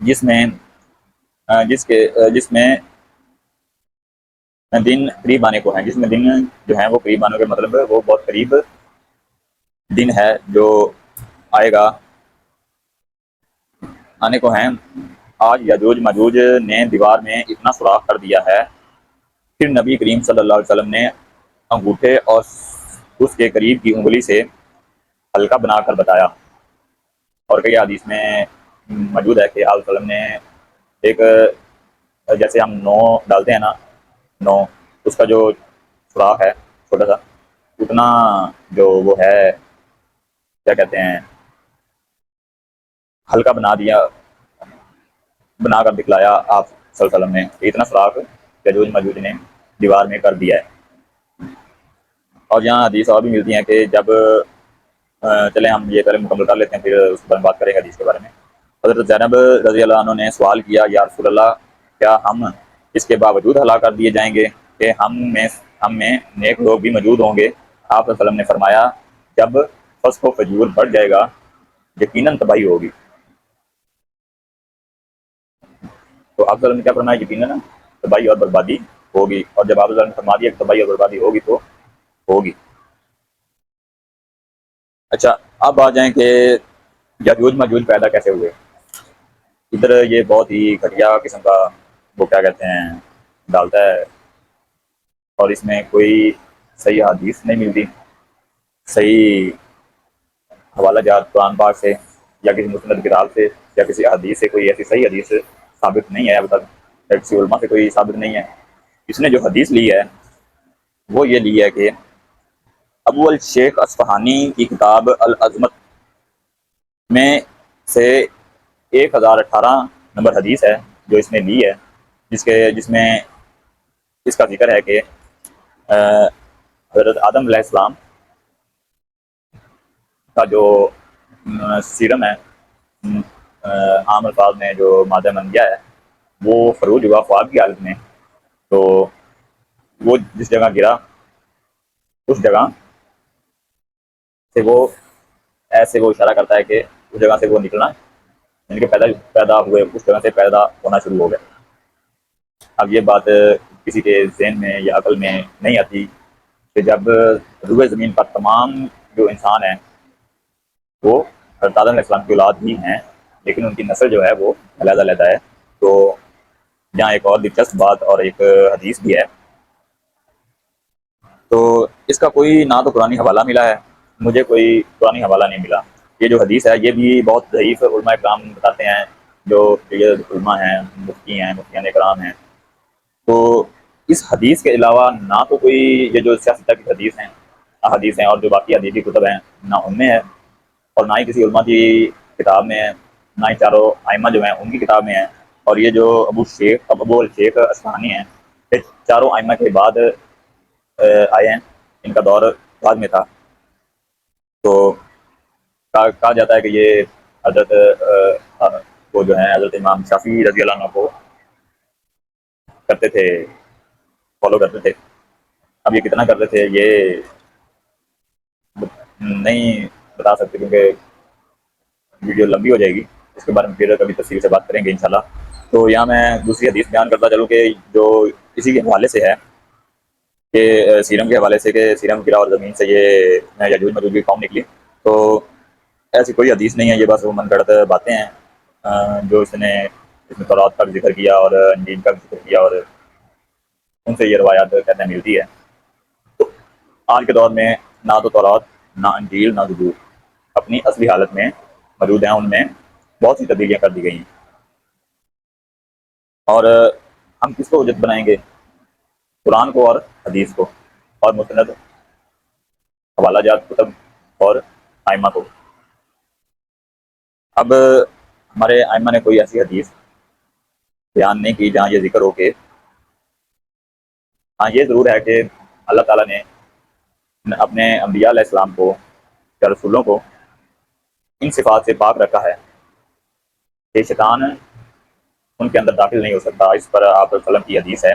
جس میں دن قریب آنے کو ہیں، جس میں دن جو ہیں وہ قریب آنے کا مطلب ہے وہ بہت قریب دن ہے جو آئے گا، آنے کو ہیں۔ آج یاجوج ماجوج نے دیوار میں اتنا سوراخ کر دیا ہے، پھر نبی کریم صلی اللہ علیہ وسلم نے انگوٹھے اور اس کے قریب کی انگلی سے حلقہ بنا کر بتایا، اور کئی حدیث میں موجود ہے کہ آپ صلی اللہ علیہ وسلم نے ایک، جیسے ہم نو ڈالتے ہیں نا، نو اس کا جو سوراخ ہے چھوٹا سا، اتنا جو وہ ہے کیا کہتے ہیں حلقہ بنا دیا، بنا کر دکھلایا آپ صلی اللہ علیہ وسلم نے، اتنا سوراخ یاجوج ماجوج نے دیوار میں کر دیا ہے۔ اور یہاں حدیث اور بھی ملتی ہیں کہ جب چلیں ہم یہ پہلے مکمل کر لیتے ہیں، پھر اس کے بعد بات کریں گے حدیث کے بارے میں۔ حضرت زینب رضی اللہ عنہ نے سوال کیا، یا رسول اللہ، کیا ہم اس کے باوجود ہلاک کر دیے جائیں گے کہ ہم میں نیک لوگ بھی موجود ہوں گے؟ آپ صلی اللہ علیہ وسلم نے فرمایا، جب فسق و فجور بڑھ جائے گا یقیناً تباہی ہوگی۔ تو آپ صلی اللہ علیہ وسلم نے کیا فرمایا؟ یقیناً تباہی اور بربادی ہوگی، اور جب آپ صلی اللہ علیہ وسلم نے فرما دیا کہ تباہی اور بربادی ہوگی تو ہوگی۔ اچھا، اب آ جائیں کہ یاجوج ماجوج پیدا کیسے ہوئے۔ ادھر یہ بہت ہی گھٹیا قسم کا وہ کیا کہتے ہیں ڈالتا ہے، اور اس میں کوئی صحیح حدیث نہیں ملتی، صحیح حوالہ جات قرآن پاک سے یا کسی مسند کتاب سے یا کسی حدیث سے کوئی ایسی صحیح حدیث ثابت نہیں ہے اب تک، یا کسی علماء سے کوئی ثابت نہیں ہے۔ اس نے جو حدیث لی ہے وہ یہ لی ہے کہ ابو الشیخ اصفہانی کی کتاب العظمت میں سے 1018 نمبر حدیث ہے جو اس نے لی ہے، جس میں اس کا ذکر ہے کہ حضرت آدم علیہ السلام کا جو سیرم ہے، عام الفاظ میں جو مادہ منجا ہے، وہ فروج ہوا خواب کی حالت میں، تو وہ جس جگہ گرا اس جگہ سے وہ ایسے وہ اشارہ کرتا ہے کہ اس جگہ سے وہ نکلنا، یعنی کہ پیدا ہوئے اس جگہ سے پیدا ہونا شروع ہو گیا۔ اب یہ بات کسی کے ذہن میں یا عقل میں نہیں آتی کہ جب روئے زمین پر تمام جو انسان ہیں وہ حضرت آدم علیہ السلام کی اولاد بھی ہیں، لیکن ان کی نسل جو ہے وہ علیحدہ علیحدہ ہے۔ تو یہاں ایک اور دلچسپ بات اور ایک حدیث بھی ہے، تو اس کا کوئی نہ تو قرآنی حوالہ ملا ہے، مجھے کوئی قرآنی حوالہ نہیں ملا۔ یہ جو حدیث ہے یہ بھی بہت ضعیف علماء کرام بتاتے ہیں، جو علماء ہیں، مفتی ہیں، مفتیان کرام ہیں۔ تو اس حدیث کے علاوہ نہ تو کوئی یہ جو سیاستہ کی حدیث ہیں، احادیث ہیں، اور جو باقی حدیثی کتب ہیں نہ ان میں ہے، اور نہ ہی کسی علماء کی کتاب میں ہے، نہ ہی چاروں ائمہ جو ہیں ان کی کتاب میں ہے۔ اور یہ جو ابو الشیخ اصفہانی ہیں، یہ چاروں ائمہ کے بعد آئے ہیں، ان کا دور بعد میں تھا۔ تو کہا جاتا ہے کہ یہ حضرت وہ جو ہیں حضرت امام شافعی رضی اللہ عنہ کو کرتے تھے، فالو کرتے تھے۔ اب یہ کتنا کرتے تھے یہ نہیں بتا سکتے کیونکہ ویڈیو لمبی ہو جائے گی، اس کے بارے میں پھر کبھی تفصیل سے بات کریں گے انشاءاللہ۔ تو یہاں میں دوسری حدیث بیان کرتا چلوں کہ جو اسی کے حوالے سے ہے کہ سیرم کے حوالے سے کہ سیرم گرا اور زمین سے یہ یاجوج ماجوج کی قوم نکلی۔ تو ایسی کوئی حدیث نہیں ہے، یہ بس وہ من گڑت باتیں ہیں جو اس میں تورات کا بھی ذکر کیا اور انجیل کا بھی ذکر کیا، اور ان سے یہ روایات کہتے ہیں ملتی ہے۔ تو آج کے دور میں نہ تو تورات، نہ انجیل، نہ زبور اپنی اصلی حالت میں موجود ہیں، ان میں بہت سی تبدیلیاں کر دی گئی ہیں۔ اور ہم کس کو حجت بنائیں گے؟ قرآن کو اور حدیث کو اور مستند حوالہ جات کتب اور ائمہ کو۔ اب ہمارے ائمہ نے کوئی ایسی حدیث بیان نہیں کی جہاں یہ ذکر ہو کہ ہاں یہ ضرور ہے کہ اللہ تعالیٰ نے اپنے انبیاء علیہ السلام کو یا رسولوں کو ان صفات سے پاک رکھا ہے کہ شیطان ان کے اندر داخل نہیں ہو سکتا۔ اس پر آپ صلی اللہ علیہ وسلم کی حدیث ہے،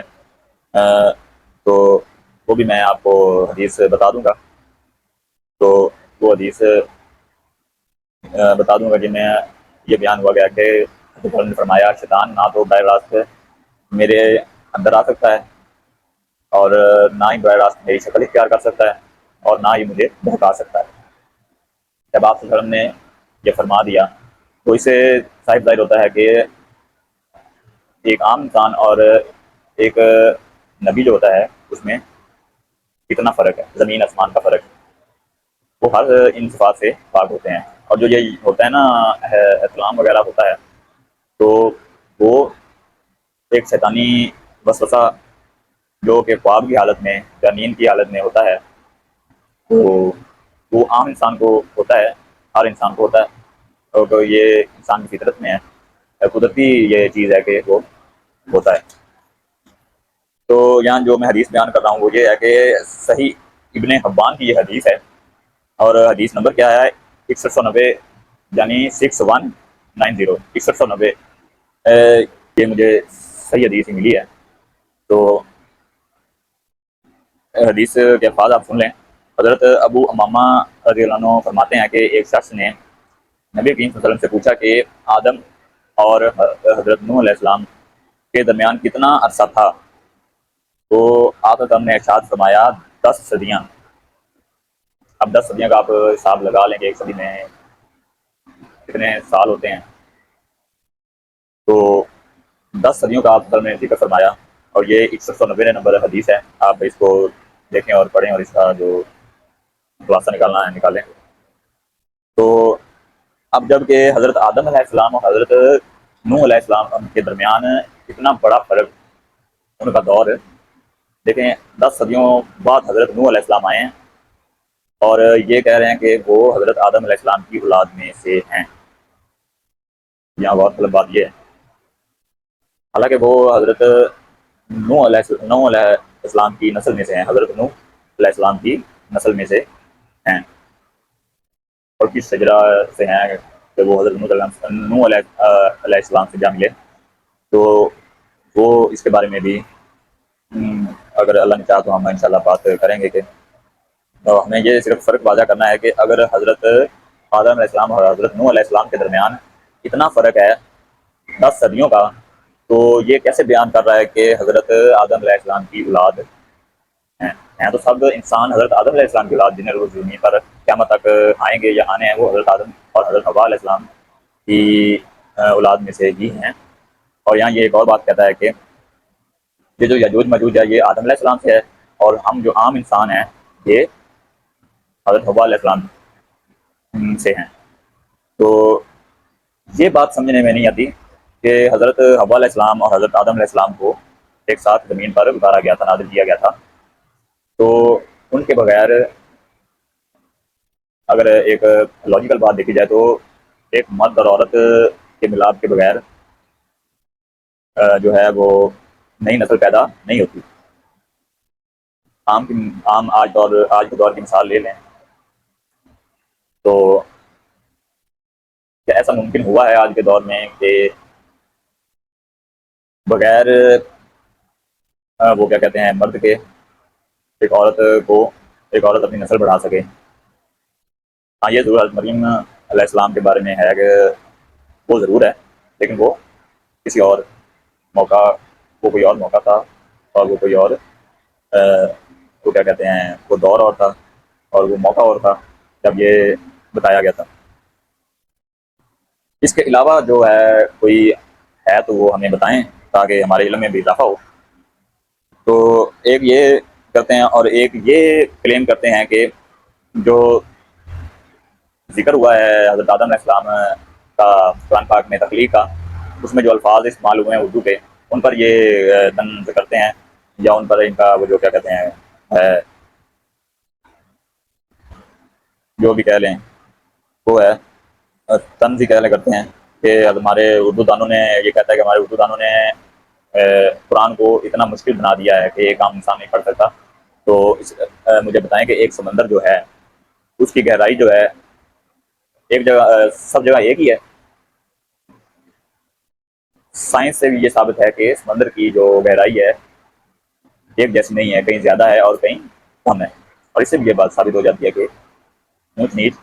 تو وہ بھی میں آپ کو حدیث بتا دوں گا۔ تو وہ حدیث بتا دوں گا جن میں یہ بیان ہوا گیا کہ حضرت عمر نے فرمایا شیطان نہ تو براہ راست میرے اندر آ سکتا ہے اور نہ ہی براہ راست میری شکل اختیار کر سکتا ہے اور نہ ہی مجھے بہکا سکتا ہے۔ جب آپ صلی اللہ علیہ وسلم نے یہ فرما دیا تو اس سے صاحب ظاہر ہوتا ہے کہ ایک عام انسان اور ایک نبی جو ہوتا ہے اس میں کتنا فرق ہے، زمین آسمان کا فرق ہے۔ وہ ہر ان صفات سے پاک ہوتے ہیں، اور جو یہ ہوتا ہے نا اسلام وغیرہ ہوتا ہے تو وہ ایک شیطانی وسوسہ جو کہ خواب کی حالت میں یا نیند کی حالت میں ہوتا ہے، تو وہ عام انسان کو ہوتا ہے، ہر انسان کو ہوتا ہے، تو یہ انسان کی فطرت میں ہے، قدرتی یہ چیز ہے کہ وہ ہوتا ہے۔ تو یہاں جو میں حدیث بیان کر رہا ہوں وہ یہ ہے کہ صحیح ابن حبان کی یہ حدیث ہے، اور حدیث نمبر کیا ہے 6190، یعنی 6190، 6190۔ یہ مجھے صحیح حدیث ہی ملی ہے۔ تو حدیث کے الفاظ آپ سن لیں۔ حضرت ابو امامہ رضی اللہ عنہ فرماتے ہیں کہ ایک شخص نے نبی کریم صلی اللہ علیہ وسلم سے پوچھا کہ آدم اور حضرت نوح علیہ السلام کے درمیان کتنا عرصہ تھا؟ تو آپ نے ارشاد فرمایا 10 صدیاں۔ اب 10 صدیاں کا آپ حساب لگا لیں کہ ایک صدی میں کتنے سال ہوتے ہیں، تو 10 صدیوں کا آپ نے ذکر فرمایا، اور یہ 6190 نمبر حدیث ہے۔ آپ اس کو دیکھیں اور پڑھیں اور اس کا جو خلاصہ نکالنا ہے نکالیں۔ تو اب جب کہ حضرت آدم علیہ السلام اور حضرت نوح علیہ السلام کے درمیان اتنا بڑا فرق، ان کا دور دیکھیں 10 صدیوں بعد حضرت نوح علیہ السلام آئے ہیں، اور یہ کہہ رہے ہیں کہ وہ حضرت آدم علیہ السلام کی اولاد میں سے ہیں۔ یہاں غور طلب بات یہ ہے، حالانکہ وہ حضرت نوح علیہ السلام کی نسل میں سے ہیں، حضرت نوح علیہ السلام کی نسل میں سے ہیں، اور کس شجرہ سے ہیں کہ وہ حضرت نوح علیہ السلام سے جا ملے، تو وہ اس کے بارے میں بھی اگر اللہ نے چاہا تو ہم انشاءاللہ بات کریں گے کہ ہمیں یہ صرف فرق واضح کرنا ہے کہ اگر حضرت آدم علیہ السلام اور حضرت نوح علیہ السلام کے درمیان اتنا فرق ہے 10 صدیوں کا، تو یہ کیسے بیان کر رہا ہے کہ حضرت آدم علیہ السلام کی اولاد ہیں تو سب انسان حضرت آدم علیہ السلام کی اولاد جنہیں روز زمین پر قیامت تک آئیں گے یا آنے ہیں، وہ حضرت آدم اور حضرت حوا علیہ السلام کی اولاد میں سے ہی ہیں۔ اور یہاں یہ ایک اور بات کہتا ہے کہ یہ جو یجوج مجوج ہے یہ آدم علیہ السلام سے ہے، اور ہم جو عام انسان ہیں یہ حضرت حوا علیہ السلام سے ہیں۔ تو یہ بات سمجھنے میں نہیں آتی کہ حضرت حوا علیہ السلام اور حضرت آدم علیہ السلام کو ایک ساتھ زمین پر اتارا گیا تھا، نازل کیا گیا تھا، تو ان کے بغیر اگر ایک لاجیکل بات دیکھی جائے تو ایک مرد اور عورت کے ملاپ کے بغیر جو ہے وہ نئی نسل پیدا نہیں ہوتی۔ عام آج کے دور کی مثال لے لیں تو کیا ایسا ممکن ہوا ہے آج کے دور میں کہ بغیر وہ کیا کہتے ہیں مرد کے ایک عورت اپنی نسل بڑھا سکے؟ ہاں یہ ضرور حضرت مریم علیہ السلام کے بارے میں ہے کہ وہ ضرور ہے، لیکن وہ کسی اور موقع، وہ کوئی اور موقع تھا اور وہ کوئی اور وہ کیا کہتے ہیں، وہ دور اور تھا اور وہ موقع اور تھا جب یہ بتایا گیا تھا۔ اس کے علاوہ جو ہے کوئی ہے تو وہ ہمیں بتائیں تاکہ ہمارے علم میں بھی اضافہ ہو۔ تو ایک یہ کرتے ہیں اور ایک یہ کلیم کرتے ہیں کہ جو ذکر ہوا ہے حضرت آدم علیہ السلام کا قرآن پاک میں تخلیق کا، اس میں جو الفاظ استعمال ہوئے ہیں اردو کے، ان پر یہ طنز کرتے ہیں یا ان پر ان کا وہ جو کیا کہتے ہیں جو بھی کہہ لیں وہ ہے طنز ہی کہنے کرتے ہیں کہ ہمارے اردو دانوں نے یہ کہتا ہے کہ ہمارے اردو دانوں نے قرآن کو اتنا مشکل بنا دیا ہے کہ ایک عام انسان نہیں پڑھ سکتا۔ تو مجھے بتائیں کہ ایک سمندر جو ہے اس کی گہرائی جو ہے ایک جگہ سب جگہ ایک ہی ہے؟ سائنس سے بھی یہ ثابت ہے کہ سمندر کی جو گہرائی ہے ایک جیسی نہیں ہے، کہیں زیادہ ہے اور کہیں کم ہے، اور اس سے بھی یہ بات ثابت ہو جاتی ہے کہ اونچ نیچ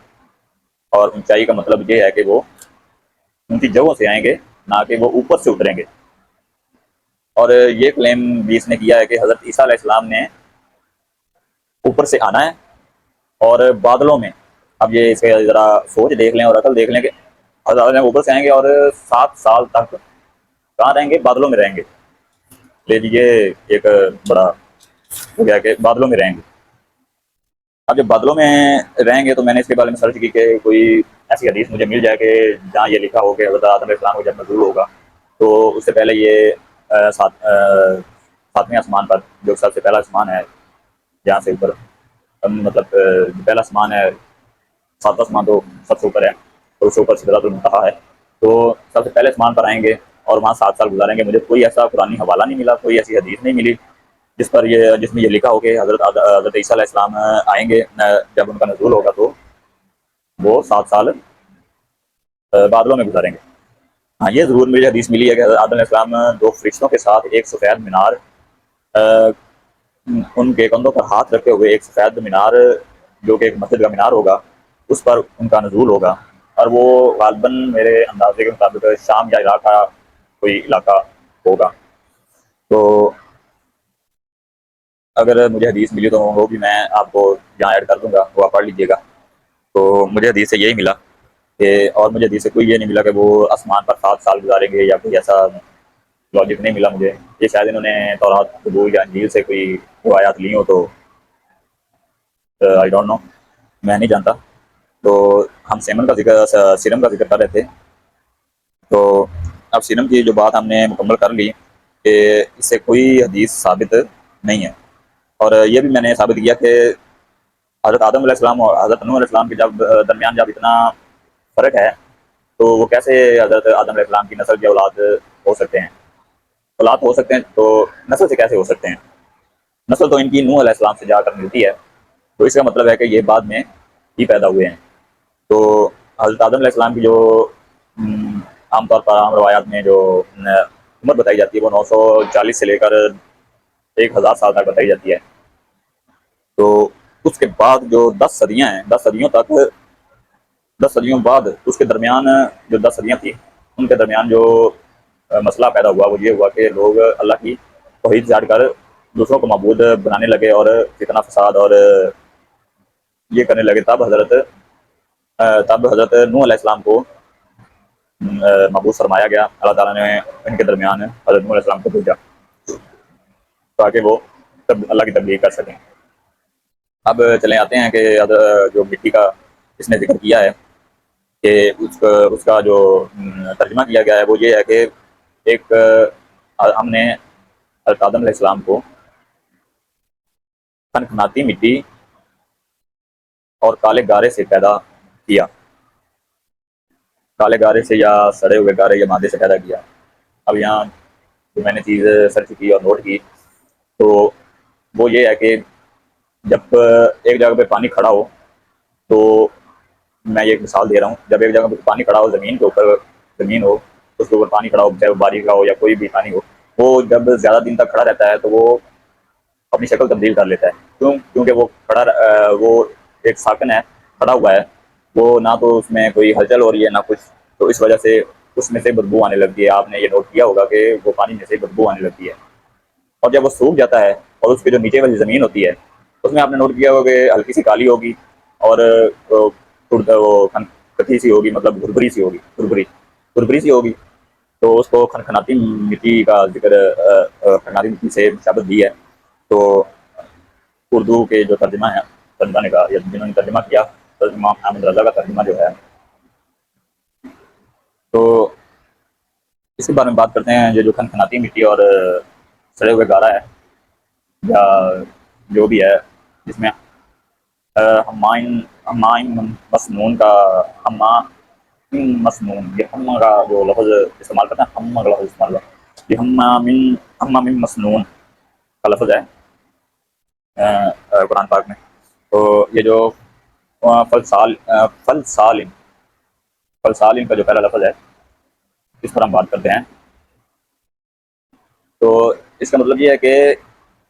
اور اونچائی کا مطلب یہ ہے کہ وہ اونچی جگہوں سے آئیں گے، نہ کہ وہ اوپر سے اتریں گے۔ اور یہ کلیم بھی اس نے کیا ہے کہ حضرت عیسیٰ علیہ السلام نے اوپر سے آنا ہے اور بادلوں میں، اب یہ اس کے ذرا سوچ دیکھ لیں اور عقل دیکھ لیں کہ حضرت اوپر سے آئیں گے اور 7 سال تک کہاں رہیں گے؟ بادلوں میں رہیں گے۔ لے لیجیے ایک بڑا ہو گیا کہ بادلوں میں رہیں گے۔ اب جب بادلوں میں رہیں گے تو میں نے اس کے بارے میں سرچ کی کہ کوئی ایسی حدیث مجھے مل جائے کہ جہاں یہ لکھا ہو کہ حضرت آدم علیہ السلام کو جب نزول ہوگا تو اس سے پہلے یہ ساتویں آسمان پر، جو سب سے پہلا آسمان ہے جہاں سے اوپر، مطلب پہلا آسمان ہے، 7واں آسمان تو سب سے اوپر ہے، تو اس سے اوپر سدرۃ المنتہا ہے، تو سب سے پہلے آسمان پر آئیں گے اور وہاں 7 سال گزاریں گے۔ مجھے کوئی ایسا قرآنی حوالہ نہیں ملا، کوئی ایسی حدیث نہیں ملی جس میں یہ لکھا ہو کہ حضرت عیسیٰ علیہ السلام آئیں گے، جب ان کا نزول ہوگا تو وہ 7 سال بادلوں میں گزاریں گے۔ ہاں یہ ضرور مجھے حدیث ملی ہے کہ حضرت آدم علیہ السلام 2 فرشتوں کے ساتھ ایک سفید مینار، ان کے کندھوں پر ہاتھ رکھے ہوئے ایک سفید مینار جو کہ ایک مسجد کا مینار ہوگا، اس پر ان کا نزول ہوگا، اور وہ غالباً میرے اندازے کے مطابق شام یا عراق کا کوئی علاقہ ہوگا۔ تو اگر مجھے حدیث ملی تو وہ بھی میں آپ کو یہاں ایڈ کر دوں گا، وہ آپ پڑھ لیجیے گا۔ تو مجھے حدیث سے یہی ملا کہ، اور مجھے حدیث سے کوئی یہ نہیں ملا کہ وہ آسمان پر 7 سال گزاریں گے، یا کوئی ایسا لاجک نہیں ملا مجھے۔ یہ شاید انہوں نے تورات، زبور یا انجیل سے کوئی روایات لی ہوں، تو آئی ڈونٹ نو، میں نہیں جانتا۔ تو ہم سرم کا ذکر کر رہے تھے، تو اب سرم کی جو بات ہم نے مکمل کر لی کہ اس سے کوئی حدیث ثابت نہیں ہے، اور یہ بھی میں نے ثابت کیا کہ حضرت آدم علیہ السلام اور حضرت نوح علیہ السلام کے درمیان جب اتنا فرق ہے تو وہ کیسے حضرت آدم علیہ السلام کی نسل کے اولاد ہو سکتے ہیں؟ اولاد ہو سکتے ہیں تو نسل سے کیسے ہو سکتے ہیں؟ نسل تو ان کی نوح علیہ السلام سے جا کر ملتی ہے، تو اس کا مطلب ہے کہ یہ بعد میں ہی پیدا ہوئے ہیں۔ تو حضرت آدم علیہ السلام کی جو عام طور پر عام روایات میں جو عمر بتائی جاتی ہے وہ 940 سے لے کر 1000 سال تک بتائی جاتی ہے۔ تو اس کے بعد جو 10 صدیاں ہیں، 10 صدیوں تک، 10 صدیوں بعد اس کے درمیان جو 10 صدیاں تھیں ان کے درمیان جو مسئلہ پیدا ہوا وہ یہ ہوا کہ لوگ اللہ کی توحید سے ہٹ کر دوسروں کو معبود بنانے لگے اور فتنہ فساد اور یہ کرنے لگے۔ تب حضرت نوح علیہ السلام کو مبعوث فرمایا گیا، اللہ تعالیٰ نے ان کے درمیان حضرت نوح علیہ السلام کو بھیجا تاکہ وہ اللہ کی تبلیغ کر سکیں۔ اب چلے آتے ہیں کہ جو مٹی کا اس نے ذکر کیا ہے کہ اس کا جو ترجمہ کیا گیا ہے وہ یہ ہے کہ ایک ہم نے حضرت آدم علیہ السلام کو کھنکھناتی مٹی اور کالے گارے سے پیدا کیا، کالے گارے سے یا سڑے ہوئے گارے یا مادے سے پیدا کیا۔ اب یہاں جو میں نے چیز سرچ کی اور نوٹ کی تو وہ یہ ہے کہ جب ایک جگہ پہ پانی کھڑا ہو، تو میں یہ ایک مثال دے رہا ہوں، جب ایک جگہ پہ پانی کھڑا ہو، زمین کے اوپر زمین ہو، اس کے اوپر پانی کھڑا ہو، چاہے وہ بارش کا ہو یا کوئی بھی پانی ہو، وہ جب زیادہ دن تک کھڑا رہتا ہے تو وہ اپنی شکل تبدیل کر لیتا ہے۔ کیونکہ وہ ایک ساکن ہے، کھڑا ہوا ہے، وہ نہ تو اس میں کوئی ہلچل ہو رہی ہے نہ کچھ، تو اس وجہ سے اس میں سے بدبو آنے لگتی ہے. آپ نے یہ نوٹ کیا ہوگا کہ وہ پانی میں سے بدبو آنے لگتی ہے. اور جب وہ سوکھ جاتا ہے اور اس کے جو نیچے والی زمین ہوتی ہے اس میں آپ نے نوٹ کیا ہوگا کہ ہلکی سی کالی ہوگی اور وہ کٹھی سی ہوگی، مطلب گھربری سی ہوگی، گھربری سی ہوگی. تو اس کو کھنکھناتی مٹی کا ذکر کھنکھناتی مٹی سے شابت دی ہے. تو اردو کے جو ترجمہ ہے، ترجمہ نے کہا یا جنہوں نے ترجمہ کیا، ترجمہ احمد رضا کا ترجمہ جو ہے، تو اس کے بارے میں بات کرتے ہیں. یہ جو کھنکھناتی مٹی اور سڑے ہوئے گارا ہے یا جو بھی ہے، جس میں ہمائن مسنون کا مسنون، یہ ہم کا جو لفظ استعمال کرتے ہیں، ہم کا لفظ استعمال کرتے ہیں، یہ ہم من مسنون کا لفظ ہے قرآن پاک میں. تو یہ جو فلسالن کا جو پہلا لفظ ہے اس پر ہم بات کرتے ہیں. تو اس کا مطلب یہ ہے کہ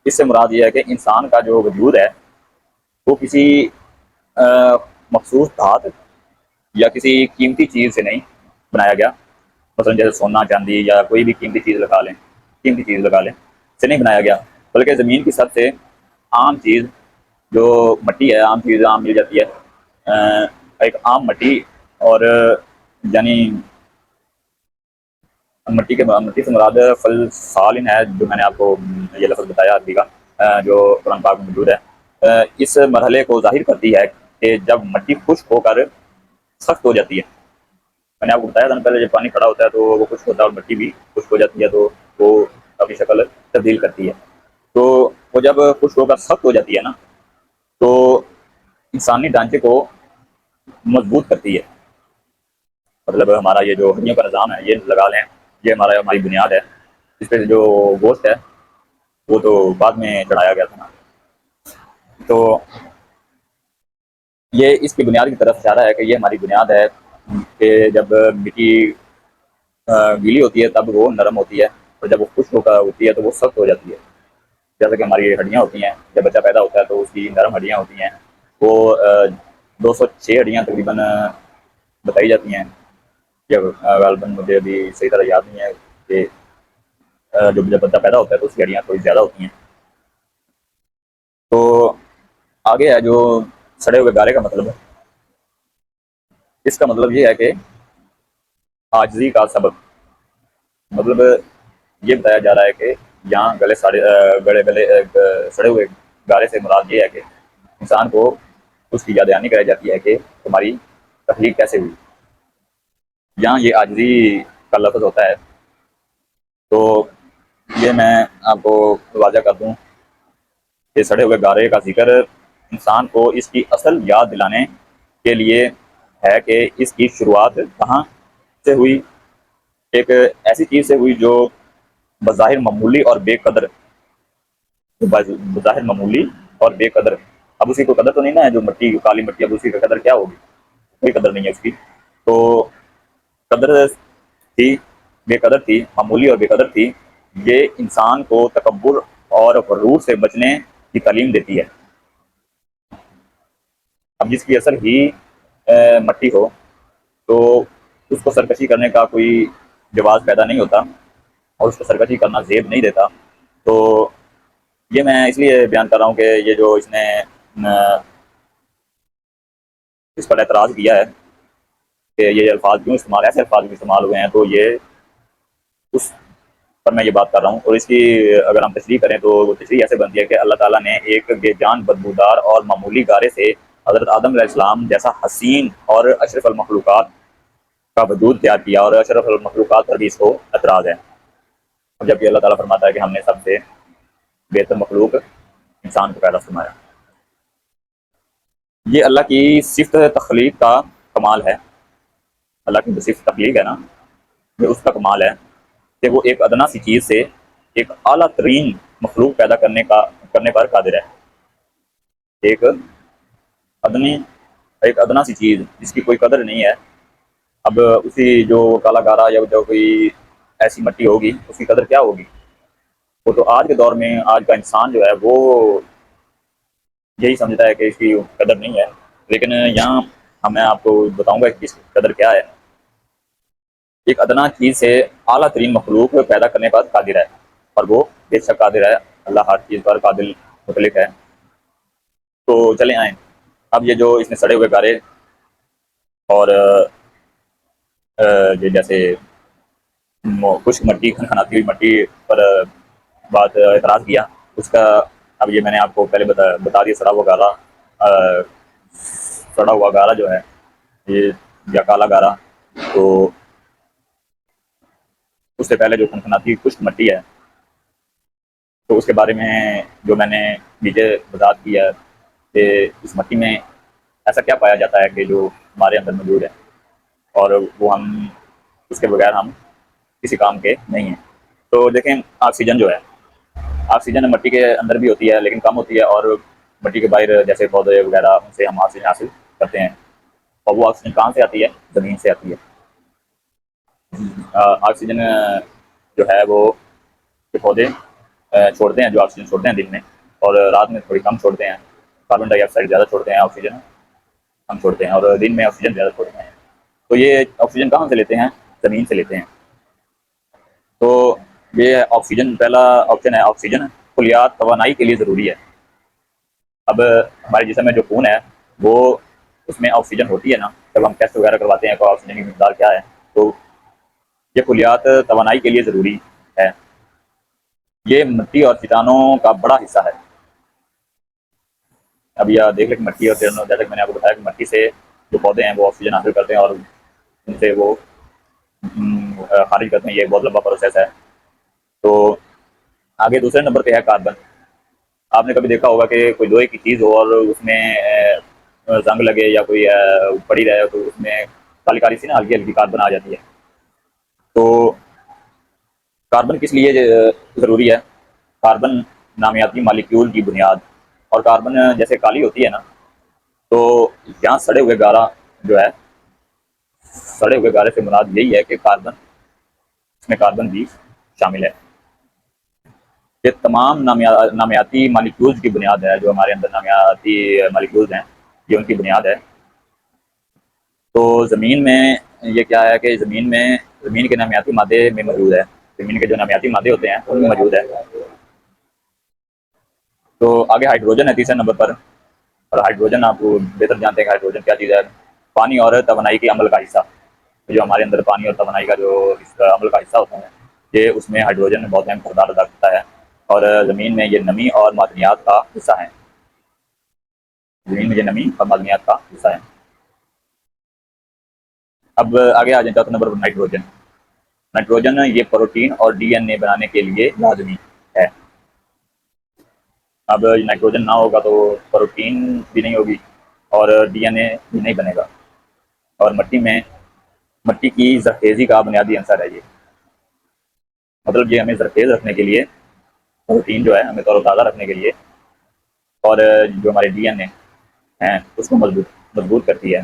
اس سے مراد یہ ہے کہ انسان کا جو وجود ہے وہ کسی مخصوص دھات یا کسی قیمتی چیز سے نہیں بنایا گیا. مثلا جیسے سونا چاندی یا کوئی بھی قیمتی چیز لگا لیں سے نہیں بنایا گیا، بلکہ زمین کی سب سے عام چیز جو مٹی ہے، عام چیز عام مل جاتی ہے، ایک عام مٹی. اور یعنی مٹی سے مراد فلسالن ہے، جو میں نے آپ کو یہ لفظ بتایا عربی کا جو قرآن پاک میں موجود ہے. اس مرحلے کو ظاہر کرتی ہے کہ جب مٹی خشک ہو کر سخت ہو جاتی ہے. میں نے آپ کو بتایا تھا نا پہلے، جب پانی کھڑا ہوتا ہے تو وہ خشک ہوتا ہے اور مٹی بھی خشک ہو جاتی ہے، تو وہ اپنی شکل تبدیل کرتی ہے. تو وہ جب خشک ہو کر سخت ہو جاتی ہے نا، تو انسانی ڈھانچے کو مضبوط کرتی ہے. مطلب ہمارا یہ جو ہڈیوں کا نظام ہے، یہ لگا لیں، یہ ہماری بنیاد ہے. اس پہ جو گوشت ہے وہ تو بعد میں چڑھایا گیا تھا نا. تو یہ اس کی بنیاد کی طرف اشارہ ہے کہ یہ ہماری بنیاد ہے کہ جب مٹی گیلی ہوتی ہے تب وہ نرم ہوتی ہے، اور جب وہ خشک ہوتی ہے تو وہ سخت ہو جاتی ہے. جیسے کہ ہماری ہڈیاں ہوتی ہیں، جب بچہ پیدا ہوتا ہے تو اس کی نرم ہڈیاں ہوتی ہیں، وہ 206 ہڈیاں تقریباً بتائی جاتی ہیں. جب غالباً مجھے ابھی صحیح طرح یاد نہیں ہے کہ جب بچہ پیدا ہوتا ہے تو اس کی ہڈیاں تھوڑی زیادہ ہوتی ہیں. تو آگے ہے جو سڑے ہوئے گارے کا مطلب ہے. اس کا مطلب یہ ہے کہ عاجزی کا سبب، مطلب یہ بتایا جا رہا ہے کہ یہاں سڑے ہوئے گارے سے مراد یہ ہے کہ انسان کو اس کی یاد دہانی کرائی جاتی ہے کہ تمہاری تخلیق کیسے ہوئی. یہاں یہ عاجزی کا لفظ ہوتا ہے. تو یہ میں آپ کو واضح کر دوں کہ سڑے ہوئے گارے کا ذکر انسان کو اس کی اصل یاد دلانے کے لیے ہے کہ اس کی شروعات کہاں سے ہوئی. ایک ایسی چیز سے ہوئی جو بظاہر معمولی اور بے قدر، اب اسی کو قدر تو نہیں نا ہے، جو مٹی کالی مٹی، اب اسی کا قدر کیا ہوگی؟ کوئی قدر نہیں ہے اس کی. تو قدر تھی، بے قدر تھی، معمولی اور بے قدر تھی. یہ انسان کو تکبر اور غرور سے بچنے کی تعلیم دیتی ہے. اب جس کی اثر ہی مٹی ہو تو اس کو سرکشی کرنے کا کوئی جواز پیدا نہیں ہوتا اور اس کو سرکشی کرنا زیب نہیں دیتا. تو یہ میں اس لیے بیان کر رہا ہوں کہ یہ جو اس نے اس پر اعتراض کیا ہے کہ یہ الفاظ کیوں استعمال، ایسے الفاظ کیوں استعمال ہوئے ہیں، تو یہ اس پر میں یہ بات کر رہا ہوں. اور اس کی اگر ہم تشریح کریں تو وہ تشریح ایسے بنتی ہے کہ اللہ تعالیٰ نے ایک بے جان، بدبودار اور معمولی گارے سے حضرت آدم علیہ السلام جیسا حسین اور اشرف المخلوقات کا وجود تیار کیا، اور اشرف المخلوقات پر بھی اس کو اعتراض ہے. اور جبکہ اللہ تعالیٰ فرماتا ہے کہ ہم نے سب سے بہتر مخلوق انسان کو پیدا فرمایا. یہ اللہ کی صفت تخلیق کا کمال ہے. اللہ کی جو صفت تخلیق ہے نا، یہ اس کا کمال ہے کہ وہ ایک ادنا سی چیز سے ایک اعلیٰ ترین مخلوق پیدا کرنے پر قادر ہے. ایک ادنا سی چیز جس کی کوئی قدر نہیں ہے، اب اسی جو کالا گارا یا جو کوئی ایسی مٹی ہوگی اس کی قدر کیا ہوگی؟ وہ تو آج کے دور میں آج کا انسان جو ہے وہ یہی سمجھتا ہے کہ اس کی قدر نہیں ہے. لیکن یہاں میں آپ کو بتاؤں گا کہ اس قدر کیا ہے. ایک ادنا چیز سے اعلیٰ ترین مخلوق پیدا کرنے پر قادر ہے، اور وہ بے شک قادر ہے. اللہ ہر چیز پر قادر مطلق ہے. تو چلیں آئیں. اب یہ جو اس نے سڑے ہوئے گارے اور یہ جیسے خشک مٹی، کھنکھناتی ہوئی مٹی پر بات اعتراض کیا، اس کا اب یہ میں نے آپ کو پہلے بتا دیا. سڑا ہوا گارا جو ہے یہ یا کالا گارا، تو اس سے پہلے جو کھنکھناتی خشک مٹی ہے، تو اس کے بارے میں جو میں نے نیچے وضاحت کی ہے کہ اس مٹی میں ایسا کیا پایا جاتا ہے کہ جو ہمارے اندر موجود ہے، اور وہ ہم اس کے بغیر ہم کسی کام کے نہیں ہیں. تو دیکھیں آکسیجن جو ہے، آکسیجن مٹی کے اندر بھی ہوتی ہے لیکن کم ہوتی ہے، اور مٹی کے باہر جیسے پودے وغیرہ ان سے ہم آکسیجن حاصل کرتے ہیں. اور وہ آکسیجن کہاں سے آتی ہے؟ زمین سے آتی ہے. آکسیجن جو ہے وہ پودے چھوڑتے ہیں، جو آکسیجن چھوڑتے ہیں دن میں، اور رات میں تھوڑی کم چھوڑتے ہیں. کاربن ڈائی آکسائڈ زیادہ چھوڑتے ہیں، آکسیجن کم چھوڑتے ہیں، اور دن میں آکسیجن زیادہ چھوڑتے ہیں. تو یہ آکسیجن کہاں سے لیتے ہیں؟ زمین سے لیتے ہیں. تو یہ آکسیجن، پہلا آپشن ہے آکسیجن کلیات توانائی کے لیے ضروری ہے. اب ہمارے جسم میں جو خون ہے وہ اس میں آکسیجن ہوتی ہے نا، جب ہم ٹیسٹ وغیرہ کرواتے ہیں کہ آکسیجن کی مقدار کیا ہے، تو یہ کلیات توانائی کے لیے ضروری ہے. یہ مٹی اور چٹانوں کا بڑا حصہ ہے. اب یہ دیکھ لیں کہ مٹی اور چٹانوں، جیسا کہ میں نے آپ کو بتایا کہ مٹی سے جو پودے ہیں وہ آکسیجن حاصل کرتے ہیں اور ان سے وہ خارج کرتے ہیں. یہ بہت لمبا پروسیس ہے. تو آگے دوسرے نمبر پہ ہے کاربن. آپ نے کبھی دیکھا ہوگا کہ کوئی لوہے کی چیز ہو اور اس میں زنگ لگے یا کوئی پڑی رہے تو اس میں کالی کالی سی نا ہلکی ہلکی کاربن آ جاتی ہے. تو کاربن کس لیے ضروری ہے؟ کاربن نامیاتی مالیکیول کی بنیاد. اور کاربن جیسے کالی ہوتی ہے نا، تو یہاں سڑے ہوئے گارا جو ہے، سڑے ہوئے گارے سے مراد یہی ہے کہ کاربن، اس میں کاربن بھی شامل ہے. یہ تمام نامیاتی مالیکیولز کی بنیاد ہے. جو ہمارے اندر نامیاتی مالیکیولز ہیں یہ ان کی بنیاد ہے. تو زمین میں یہ کیا ہے کہ زمین کے نامیاتی مادے میں موجود ہے. زمین کے جو نامیاتی مادے ہوتے ہیں ان میں موجود ہے. تو آگے ہائیڈروجن ہے تیسرے نمبر پر. اور ہائیڈروجن آپ بہتر جانتے ہیں کہ ہائیڈروجن کیا چیز ہے. پانی اور توانائی کے عمل کا حصہ. جو ہمارے اندر پانی اور توانائی کا جو اس کا عمل کا حصہ ہوتا ہے، یہ اس میں ہائیڈروجن بہت اہم کردار ادا کرتا ہے. اور زمین میں یہ نمی اور معدنیات کا حصہ ہے. زمین میں یہ نمی اور معدنیات کا حصہ ہے. اب آگے آ جائیں چوتھے نمبر پر نائٹروجن. نائٹروجن یہ پروٹین اور ڈی این اے بنانے کے لیے لازمی ہے. اب نائٹروجن نہ ہوگا تو پروٹین بھی نہیں ہوگی اور ڈی این اے بھی نہیں بنے گا. اور مٹی کی زرخیزی کا بنیادی عنصر ہے یہ. مطلب یہ ہمیں زرخیز رکھنے کے لیے، پروٹین جو ہے ہمیں تر و تازہ رکھنے کے لیے، اور جو ہمارے ڈی این اے ہیں اس کو مضبوط کرتی ہے.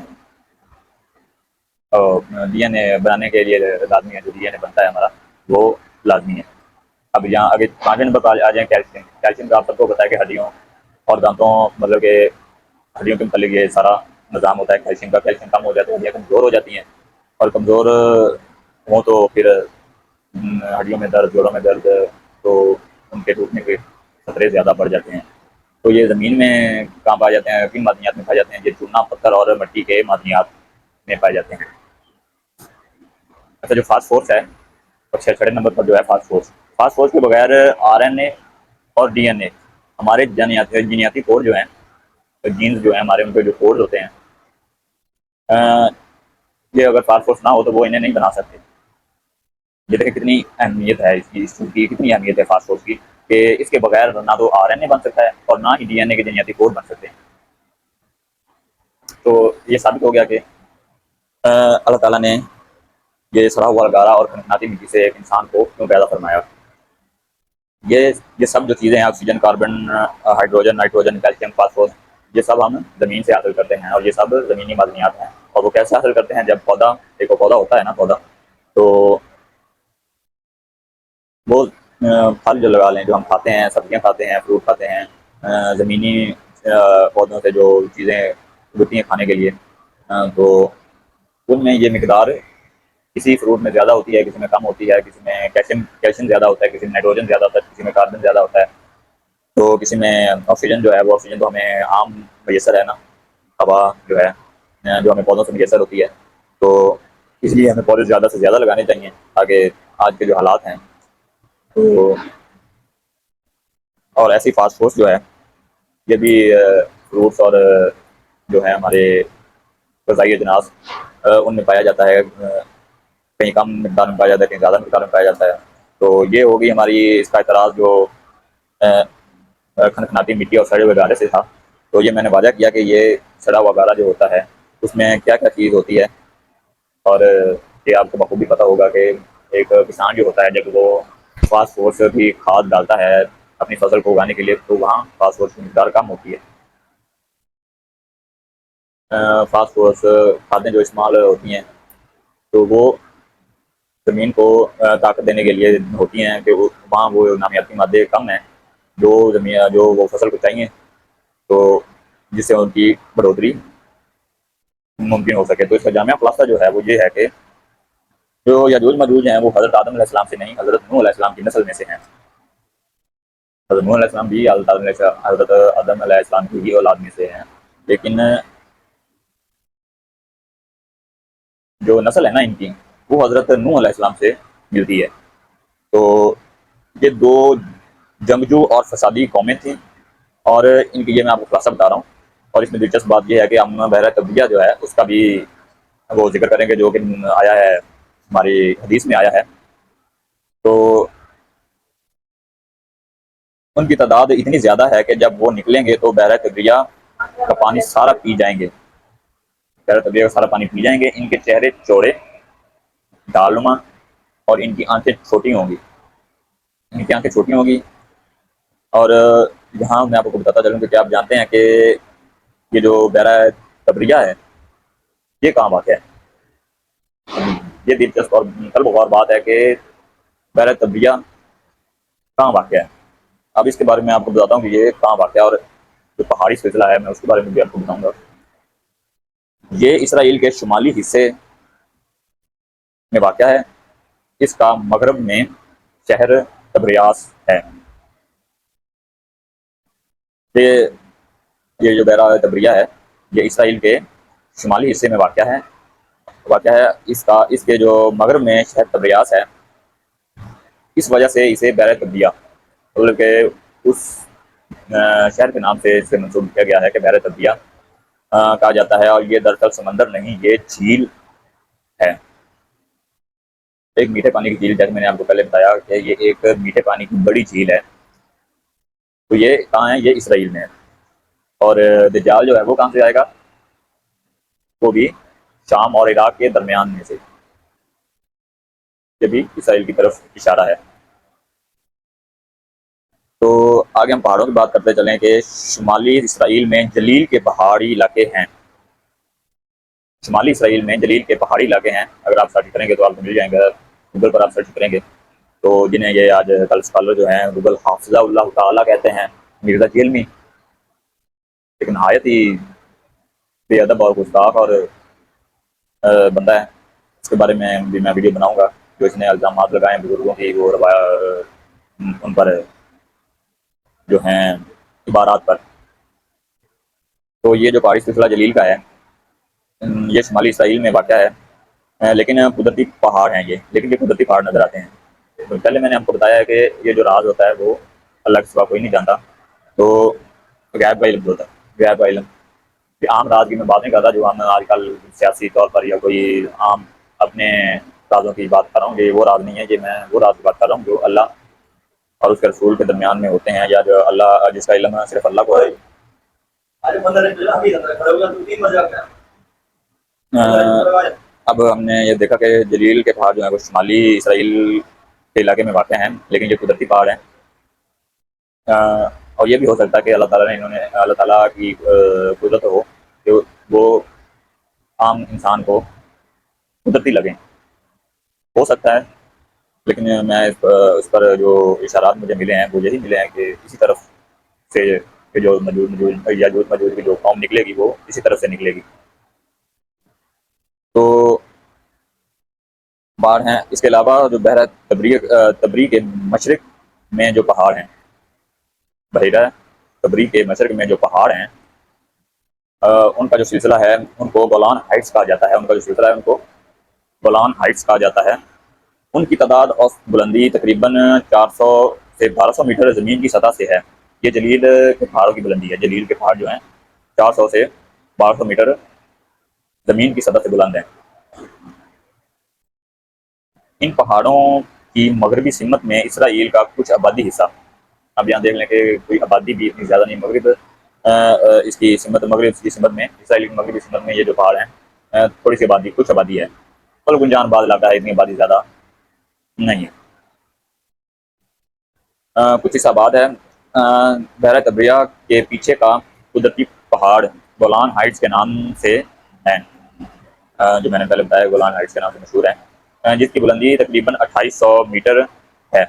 اور ڈی این اے بنانے کے لیے لازمی ہے، جو ڈی این اے بنتا ہے ہمارا وہ لازمی ہے. اب یہاں آگے پانچویں نمبر پر آ جائیں کیلشیم. کیلشیم کا آپ سب کو پتا ہے کہ ہڈیوں اور دانتوں، مطلب کہ ہڈیوں کے متعلق یہ سارا نظام ہوتا ہے کیلشیم کا. کیلشیم کم ہو جاتا ہے، ہڈیاں کمزور ہو جاتی ہیں، اور کمزور ہوں تو پھر ہڈیوں میں درد، جوڑوں میں درد، تو ان کے ٹوٹنے کے خطرے زیادہ بڑھ جاتے ہیں. تو یہ زمین میں کہاں پائے جاتے ہیں؟ کن معدنیات میں پائے جاتے ہیں؟ یہ چونا، پتھر اور مٹی کے معدنیات میں پائے جاتے ہیں. اچھا، جو فاسفورس ہے، چھٹے نمبر پر جو ہے فاسفورس کے بغیر آر این اے اور ڈی این اے، ہمارے جینیاتی کوڈ جو ہیں، جینز جو ہیں ہمارے، ان کے جو کوڈ ہوتے ہیں، یہ اگر فاسفورس نہ ہو تو وہ انہیں نہیں بنا سکتے. یہ دیکھیں کتنی اہمیت ہے اس کی کتنی اہمیت ہے فاسفورس کی، کہ اس کے بغیر نہ تو آر این اے بن سکتا ہے اور نہ ہی ڈی این اے کے جینیاتی کوڈ بن سکتے ہیں. تو یہ ثابت ہو گیا کہ اللہ تعالیٰ نے یہ سڑا ہوا گارا اور کھنکھناتی مٹی سے ایک انسان کو کیوں پیدا فرمایا. یہ سب جو چیزیں ہیں، oxygen, carbon, hydrogen, nitrogen, calcium, phosphorus, یہ سب ہم زمین سے حاصل کرتے ہیں. اور یہ سب زمینی معدنیات ہیں. اور وہ کیسے حاصل کرتے ہیں؟ جب ایک پودا ہوتا ہے نا، پودا، تو وہ پھل جو لگا لیں، جو ہم کھاتے ہیں، سبزیاں کھاتے ہیں، فروٹ کھاتے ہیں، زمینی پودوں سے جو چیزیں اگتی ہیں کھانے کے لیے، تو ان میں یہ مقدار کسی فروٹ میں زیادہ ہوتی ہے، کسی میں کم ہوتی ہے، کسی میں کیلشیم زیادہ ہوتا ہے، کسی میں نائٹروجن زیادہ ہوتا ہے، کسی میں کاربن زیادہ ہوتا ہے، تو کسی میں آکسیجن جو ہے وہ آکسیجن تو ہمیں عام میسر ہے نا، ہوا جو ہے جو ہمیں پودوں سے میسر ہوتی ہے، تو اس لیے ہمیں پودے زیادہ سے زیادہ لگانے چاہیے تاکہ آج کے جو حالات ہیں تو اور ایسی فاسٹ فوڈ جو ہے یہ بھی فروٹس اور جو ہے ہمارے غذائی اجناس ان میں پایا جاتا ہے، کہیں کم مقدار میں پایا جاتا ہے، کہیں زیادہ مقدار میں پایا جاتا ہے، تو یہ ہوگی ہماری اس کا اعتراض جو کھنکھناتی مٹی اور سڑے ہوئے گارے سے تھا۔ تو یہ میں نے واضح کیا کہ یہ سڑا ہوا گارا جو ہوتا ہے اس میں کیا کیا چیز ہوتی ہے، اور یہ آپ کو بخوبی پتہ ہوگا کہ ایک کسان جو ہوتا ہے جب وہ فاسٹ فوڈ کی کھاد ڈالتا ہے اپنی فصل کو اگانے کے لیے تو وہاں فاسٹ فوڈ کی مقدار کم ہوتی ہے۔ فاسٹ فوڈ کھادیں جو استعمال ہوتی ہیں تو وہ زمین کو طاقت دینے کے لیے ہوتی ہیں کہ وہاں وہ نامیاتی مادے کم ہیں جو وہ فصل کو چاہیے، تو جس سے ان کی بڑھوتری ممکن ہو سکے۔ تو اس کا جامعہ خلاصہ جو ہے وہ یہ ہے کہ جو یجوج ماجوج ہیں وہ حضرت آدم علیہ السلام سے نہیں، حضرت نوح علیہ السلام کی نسل میں سے ہیں۔ حضرت نوح علیہ السلام بھی حضرت آدم علیہ السلام کی ہی اولاد میں سے ہیں، لیکن جو نسل ہے نا ان کی وہ حضرت نوح علیہ السلام سے ملتی ہے۔ تو یہ دو جنگجو اور فسادی قومیں تھیں، اور ان کی یہ میں آپ کو خلاصہ بتا رہا ہوں، اور اس میں دلچسپ بات یہ ہے کہ ہم بحیرہ طبیعہ جو ہے اس کا بھی وہ ذکر کریں گے جو کہ آیا ہے ہماری حدیث میں آیا ہے۔ تو ان کی تعداد اتنی زیادہ ہے کہ جب وہ نکلیں گے تو بحیرہ طبیعہ کا پانی سارا پی جائیں گے، بحیرہ طبیعہ کا سارا پانی پی جائیں گے۔ ان کے چہرے چوڑے ڈالما اور ان کی آنکھیں چھوٹی ہوں گی، ان کی آنکھیں چھوٹی ہوں گی۔ اور یہاں میں آپ کو بتاتا چلوں کہ کیا آپ جانتے ہیں کہ یہ جو بحیرہ طبریہ ہے یہ کہاں واقع ہے؟ یہ دلچسپ اور قلب غور بات ہے کہ بحیرہ طبریہ کہاں واقع ہے۔ اب اس کے بارے میں آپ کو بتاتا ہوں کہ یہ کہاں واقع ہے، اور جو پہاڑی سلسلہ ہے میں اس کے بارے میں بھی آپ کو بتاؤں گا۔ یہ اسرائیل کے شمالی حصے میں واقع ہے، اس کا مغرب میں شہر طبریاس ہے۔ یہ جو بحیرہ طبریہ ہے یہ اسرائیل کے شمالی حصے میں واقع ہے اس کے جو مغرب میں شہر طبریاس ہے، اس وجہ سے اسے بحیرہ طبریہ مطلب کہ اس شہر کے نام سے اسے منسوب کیا گیا ہے کہ بحیرہ طبریہ کہا جاتا ہے، اور یہ دراصل سمندر نہیں، یہ جھیل ہے، ایک میٹھے پانی کی جھیل۔ جیسے میں نے آپ کو پہلے بتایا کہ یہ ایک میٹھے پانی کی بڑی جھیل ہے۔ تو یہ کہاں ہے؟ یہ اسرائیل میں ہے۔ اور دجال جو ہے وہ کہاں سے آئے گا؟ وہ بھی شام اور عراق کے درمیان میں سے، یہ بھی اسرائیل کی طرف اشارہ ہے۔ تو آگے ہم پہاڑوں کی بات کرتے چلیں کہ شمالی اسرائیل میں جلیل کے پہاڑی علاقے ہیں، شمالی اسرائیل میں جلیل کے پہاڑی علاقے ہیں۔ اگر آپ سرچ کریں گے تو آپ کو مل جائیں گے، گوگل پر آپ سرچ کریں گے تو جنہیں یہ آج کل اسکالر جو ہیں گوگل حافظہ اللہ تعالیٰ کہتے ہیں، مرزا جیلمی ایک نہایت ہی بے ادب اور گستاخ اور بندہ ہے، اس کے بارے میں بھی میں ویڈیو بناؤں گا۔ جو اس نے الزامات لگائے بزرگوں کی وہ ان پر جو ہیں عبارات پر۔ تو یہ جو پہاڑی سلسلہ جلیل کا ہے یہ شمالی اسرائیل میں واقع ہے، لیکن قدرتی پہاڑ ہیں لیکن یہ قدرتی پہاڑ نظر آتے ہیں۔ تو پہلے میں نے آپ کو بتایا ہے کہ یہ جو راز ہوتا ہے وہ اللہ کے سوا کوئی نہیں جانتا، تو غیب کا علم ہوتا ہے، غیب کا علم عام راز کی میں بات نہیں کرتا جو ہم آج کل سیاسی طور پر یا کوئی عام اپنے رازوں کی بات کر رہا ہوں، یہ وہ راز نہیں ہے، یہ میں وہ راز کی بات کر رہا ہوں جو اللہ اور اس کے رسول کے درمیان میں ہوتے ہیں، یا جو اللہ جس کا علم صرف اللہ کو ہے۔ اب ہم نے یہ دیکھا کہ جلیل کے پہاڑ جو ہیں وہ شمالی اسرائیل کے علاقے میں واقع ہیں، لیکن یہ قدرتی پہاڑ ہیں، اور یہ بھی ہو سکتا ہے کہ اللہ تعالیٰ کی قدرت ہو کہ وہ عام انسان کو قدرتی لگیں، ہو سکتا ہے، لیکن میں اس پر جو اشارات مجھے ملے ہیں وہ یہی ملے ہیں کہ اسی طرف سے کہ جو یاجوج ماجوج کی جو قوم نکلے گی وہ اسی طرف سے نکلے گی۔ تو پہاڑ ہیں. اس کے علاوہ جو بحیرہ تبری کے مشرق میں جو پہاڑ ہیں، بحیرہ تبری کے مشرق میں جو پہاڑ ہیں، ان کا جو سلسلہ ہے ان کو گولان ہائٹس کہا جاتا ہے. ان کا جو سلسلہ ہے ان کو گولان ہائٹس کہا جاتا ہے. ان کی تعداد اور بلندی تقریباً 400 سے 1200 میٹر زمین کی سطح سے ہے. یہ جلیل کے پہاڑوں کی بلندی ہے. جلیل کے پہاڑ جو ہیں 400 سے 1200 میٹر زمین کی سطح سے بلند ہیں. ان پہاڑوں کی مغربی سمت میں اسرائیل کا کچھ آبادی حصہ، اب یہاں دیکھ لیں کہ کوئی آبادی بھی اتنی زیادہ نہیں. مغرب اس کی سمت، مغرب کی سمت میں، اسرائیل کی مغربی سمت میں یہ جو پہاڑ ہیں تھوڑی سی آبادی، کچھ آبادی ہے. پل گنجان بعض علاقہ ہے، اتنی آبادی زیادہ نہیں ہے. کچھ حصہ آباد ہے. بحیرہ تبریہ کے پیچھے کا قدرتی پہاڑ گولان ہائٹس کے نام سے ہیں، جو میں نے پہلے بتایا گولان ہائٹس کے نام سے مشہور ہیں، جس کی بلندی تقریباً 2800 میٹر ہے.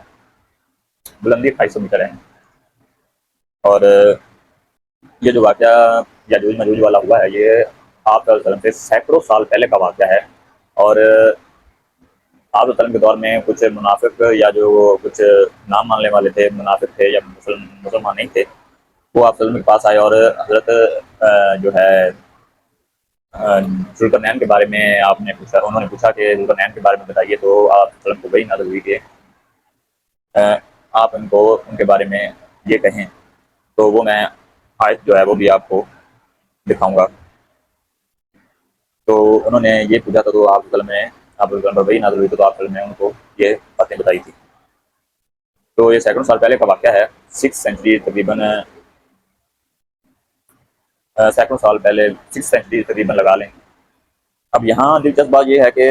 بلندی 2800 میٹر ہے. اور یہ جو واقعہ یاجوج ماجوج والا ہوا ہے، یہ آپ صلی اللہ علیہ وسلم سے سینکڑوں سال پہلے کا واقعہ ہے. اور آپ صلی اللہ علیہ وسلم کے دور میں کچھ منافق یا جو کچھ نام ماننے والے تھے، منافق تھے یا مسلمان نہیں تھے، وہ آپ صلی اللہ علیہ وسلم کے پاس آئے اور حضرت جو ہے ذوالقرنین کے بارے میں آپ نے پوچھا. انہوں نے پوچھا کہ ذوالقرنین کے بارے میں بتائیے. تو آپ صلی اللہ علیہ وسلم کو وہی نازل ہوئی کہ آپ ان کو ان کے بارے میں یہ کہیں. تو وہ میں آیت جو ہے وہ بھی آپ کو دکھاؤں گا. تو انہوں نے یہ پوچھا تھا، تو آپ صلی اللہ علیہ وسلم نے، آپ پر وہی نازل ہوئی تو آپ صلی اللہ علیہ وسلم نے ان کو یہ باتیں بتائی تھی. تو یہ سینکڑوں سال پہلے کا واقعہ ہے. 6 سینچری تقریباً، سینکڑوں سال پہلے 6 سینچری تقریباً لگا لیں. اب یہاں دلچسپ بات یہ ہے کہ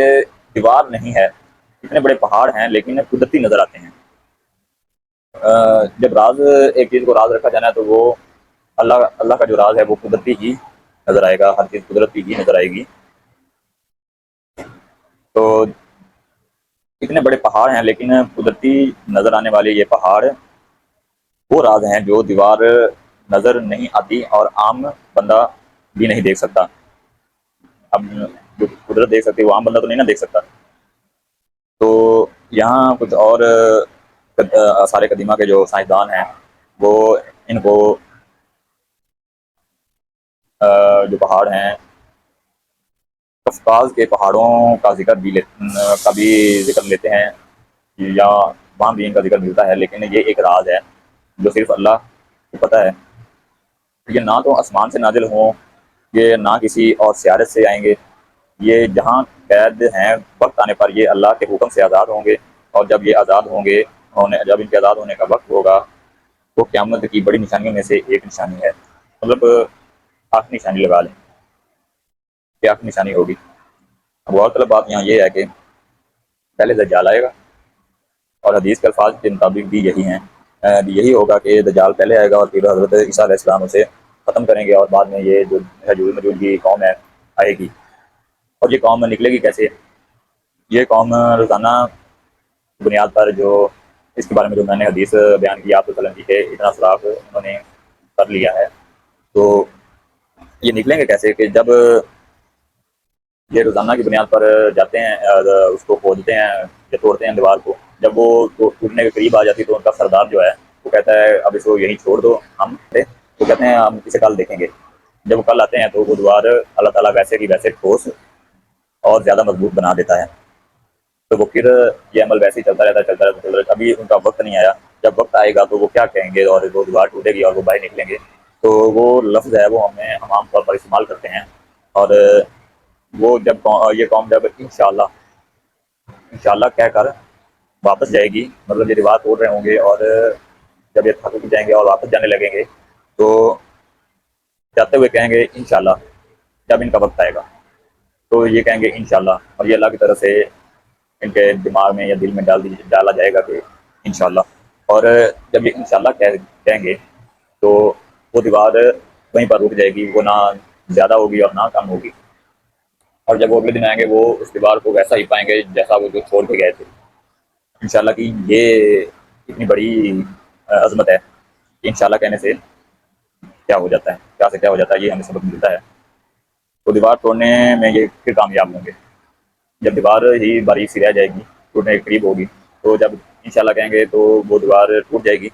دیوار نہیں ہے، اتنے بڑے پہاڑ ہیں لیکن قدرتی نظر آتے ہیں. جب راز ایک چیز کو راز رکھا جانا ہے تو وہ اللہ کا جو راز ہے وہ قدرتی ہی نظر آئے گا. ہر چیز قدرتی ہی نظر آئے گی. تو اتنے بڑے پہاڑ ہیں لیکن قدرتی نظر آنے والے یہ پہاڑ وہ راز ہیں جو دیوار نظر نہیں آتی اور عام بندہ بھی نہیں دیکھ سکتا. اب جو قدرت دیکھ سکتی ہے وہ عام بندہ تو نہیں نہ دیکھ سکتا. تو یہاں کچھ اور آثار قدیمہ کے جو سائنسدان ہیں وہ ان کو جو پہاڑ ہیں قفقاز کے پہاڑوں کا بھی ذکر لیتے ہیں، یا وہاں بھی ان کا ذکر ملتا ہے. لیکن یہ ایک راز ہے جو صرف اللہ کو پتہ ہے. یہ نہ تو آسمان سے نازل ہوں، یہ نہ کسی اور سیارت سے آئیں گے. یہ جہاں قید ہیں وقت آنے پر یہ اللہ کے حکم سے آزاد ہوں گے. اور جب یہ آزاد ہوں گے، جب ان کے آزاد ہونے کا وقت ہوگا، وہ قیامت کی بڑی نشانیوں میں سے ایک نشانی ہے. مطلب آخری نشانی لگا لیں کہ آخری نشانی ہوگی. اب غور طلب بات یہاں یہ ہے کہ پہلے دجال آئے گا، اور حدیث کے الفاظ کے مطابق بھی یہی ہیں. یہی ہوگا کہ دجال پہلے آئے گا اور پھر حضرت عیسیٰ علیہ السلام اسے ختم کریں گے، اور بعد میں یہ جو یاجوج ماجوج کی قوم ہے آئے گی. اور یہ قوم نکلے گی کیسے؟ یہ قوم روزانہ بنیاد پر جو اس کے بارے میں جو میں نے حدیث بیان کی آپ صلی اللہ علیہ وسلم کی، کہ اتنا سراغ انہوں نے کر لیا ہے. تو یہ نکلیں گے کیسے؟ کہ جب یہ روزانہ کی بنیاد پر جاتے ہیں، اس کو کھودتے ہیں یا توڑتے ہیں دیوار کو. جب وہ ٹوٹنے کے قریب آ جاتی تو ان کا سردار جو ہے وہ کہتا ہے اب اس کو یہیں چھوڑ دو. ہم تو کہتے ہیں ہم اسے کل دیکھیں گے. جب وہ کل آتے ہیں تو وہ دیوار اللہ تعالیٰ ویسے کی ویسے ٹھوس اور زیادہ مضبوط بنا دیتا ہے. تو وہ پھر یہ عمل ویسے ہی چلتا رہتا. ابھی ان کا وقت نہیں آیا. جب وقت آئے گا تو وہ کیا کہیں گے، اور وہ دیوار ٹوٹے گی اور وہ باہر نکلیں گے. تو وہ لفظ ہے وہ ہم عام طور پر استعمال کرتے ہیں. اور وہ جب یہ قوم جب انشاءاللہ کہہ کر واپس جائے گی، مطلب یہ دیوار توڑ رہے ہوں گے اور جب یہ تھک جائیں گے اور واپس جانے لگیں گے تو جاتے ہوئے کہیں گے انشاءاللہ. جب ان کا وقت آئے گا تو یہ کہیں گے انشاءاللہ، اور یہ اللہ کی طرف سے ان کے دماغ میں یا دل میں ڈالا جائے گا کہ انشاءاللہ. اور جب یہ انشاءاللہ کہیں گے تو وہ دیوار وہیں پر رک جائے گی. وہ نہ زیادہ ہوگی اور نہ کم ہوگی. اور جب وہ اگلے دن آئیں گے وہ اس دیوار کو ویسا ہی پائیں گے جیسا وہ جو چھوڑ کے گئے تھے. انشاءاللہ کی یہ اتنی بڑی عظمت ہے کہ انشاءاللہ کہنے سے کیا ہو جاتا ہے، کیا سے کیا ہو جاتا ہے، یہ ہمیں سبق ملتا ہے. تو دیوار توڑنے میں یہ پھر کامیاب ہوں گے. جب دیوار ہی باریک سی رہ جائے گی, ٹوٹنے کے قریب ہوگی, تو جب انشاءاللہ کہیں گے تو وہ دیوار ٹوٹ جائے گی,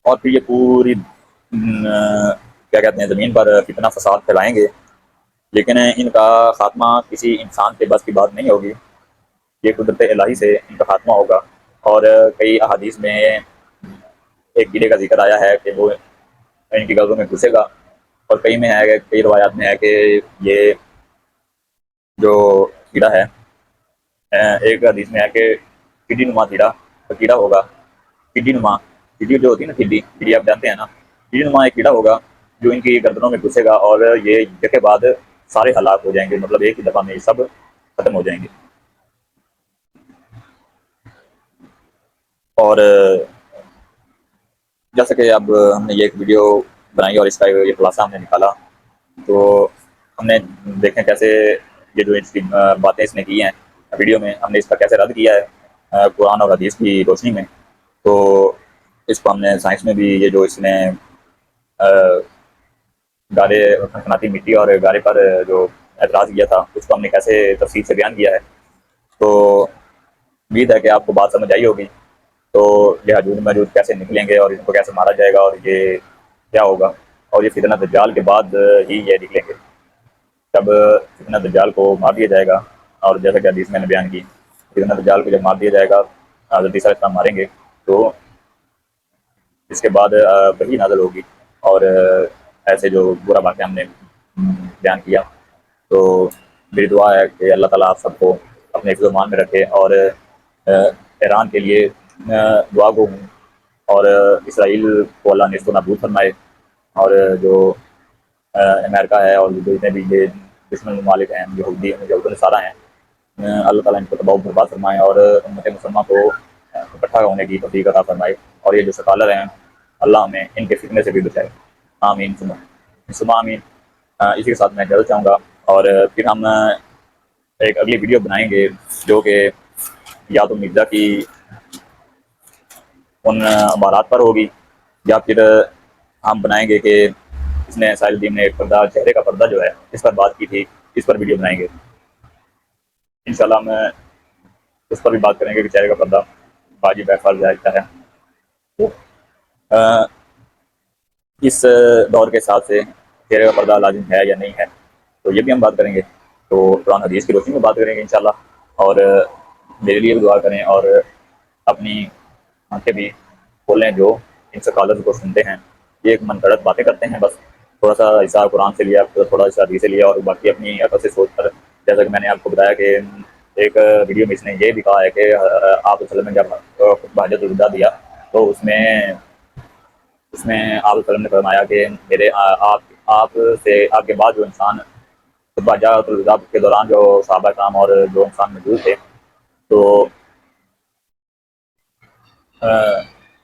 اور پھر یہ پوری کیا کہتے ہیں زمین پر کتنا فساد پھیلائیں گے. لیکن ان کا خاتمہ کسی انسان کے بس کی بات نہیں ہوگی, یہ قدرت الہی سے ان کا خاتمہ ہوگا. اور کئی احادیث میں ایک کیڑے کا ذکر آیا ہے کہ وہ ان کی غزوں میں گھسے گا, اور کئی میں ہے, کئی روایات میں ہے کہ یہ جو کیڑا ہے, ایک حدیث میں ہے کہ ٹڈی نما کیڑا ہوگا. ٹڈی نما, ٹڈی جو ہوتی ہے نا, ٹڈی آپ جانتے ہیں نا, ٹڈی نما ایک کیڑا ہوگا جو ان کی گردنوں میں گھسے گا, اور یہ ایک کے بعد سارے ہلاک ہو جائیں گے, مطلب ایک ہی دفعہ میں یہ سب ختم ہو جائیں گے. اور جیسا کہ اب ہم نے یہ ایک ویڈیو بنائی اور اس کا یہ خلاصہ ہم نے نکالا, تو ہم نے دیکھیں کیسے یہ جو اس کی باتیں اس نے کی ہیں ویڈیو میں, ہم نے اس کا کیسے رد کیا ہے قرآن اور حدیث کی روشنی میں. تو اس کو ہم نے سائنس میں بھی یہ جو اس نے گارے خنخناتی مٹی اور گارے پر جو اعتراض کیا تھا, اس کو ہم نے کیسے تفصیل سے بیان کیا ہے. تو امید ہے کہ آپ کو بات سمجھ آئی ہوگی. تو یہ حجود موجود کیسے نکلیں گے اور ان کو کیسے مارا جائے گا, اور یہ کیا ہوگا, اور یہ فتنہ دجال کے بعد ہی یہ نکلیں گے. جب فتنہ دجال کو مار دیا جائے گا, اور جیسا کہ حدیث میں نے بیان کی, فتنہ دجال کو جب مار دیا جائے گا, حضرت عیسیٰ علیہ السلام ماریں گے, تو اس کے بعد وحی نازل ہوگی. اور ایسے جو برا واقعہ ہم نے بیان کیا, تو میری دعا ہے کہ اللہ تعالیٰ آپ سب کو اپنے حفظ و امان میں رکھے, اور ایران کے لیے دعا گو ہوں, اور اسرائیل کو اللہ نے اس کو نابود فرمائے, اور جو امریکہ ہے اور جو جتنے بھی یہ دشمن ممالک ہیں, یہودی نصارہ ہیں, اللہ تعالیٰ ان کو تباہ و برباد فرمائے, اور امت مسلمہ کو اکٹھا ہونے کی توفیق عطا فرمائے. اور یہ جو سکالر ہیں, اللہ ہمیں ان کے فتنے سے بھی بچائے. آمین ثم آمین. اسی کے ساتھ میں جلد چاہوں گا, اور پھر ہم ایک اگلی ویڈیو بنائیں گے جو کہ یا تو مرزا کی ان عبارات پر ہوگی, یا پھر ہم بنائیں گے کہ اس نے ساحل الدین نے ایک پردہ, چہرے کا پردہ جو ہے اس پر بات کی تھی, اس پر ویڈیو بنائیں گے. انشاءاللہ ہم اس پر بھی بات کریں گے کہ چہرے کا پردہ واجب ہے, فرض ہے, کیا ہے. اس دور کے حساب سے چہرے کا پردہ لازم ہے یا نہیں ہے, تو یہ بھی ہم بات کریں گے. تو قرآن حدیث کی روشنی میں بات کریں گے انشاءاللہ. اور میرے لیے بھی دعا کریں, اور اپنی آنکھیں بھی کھولیں جو ان سکالرز کو سنتے ہیں. یہ ایک من گھڑت باتیں کرتے ہیں, بس تھوڑا سا حصہ قرآن سے لیا, تھوڑا سا حدیث سے لیا, اور باقی اپنی عقل سے سوچ کر, جیسا کہ میں نے آپ کو بتایا کہ ایک ویڈیو میں اس نے یہ بھی کہا ہے کہ آپ وسلم نے جب خطبہ حجۃ الوداع دیا, تو اس میں آپ وسلم نے فرمایا کہ میرے آپ سے آپ کے بعد جو انسان خطبہ حجۃ الوداع کے دوران جو صحابہ کرام اور جو انسان موجود تھے, تو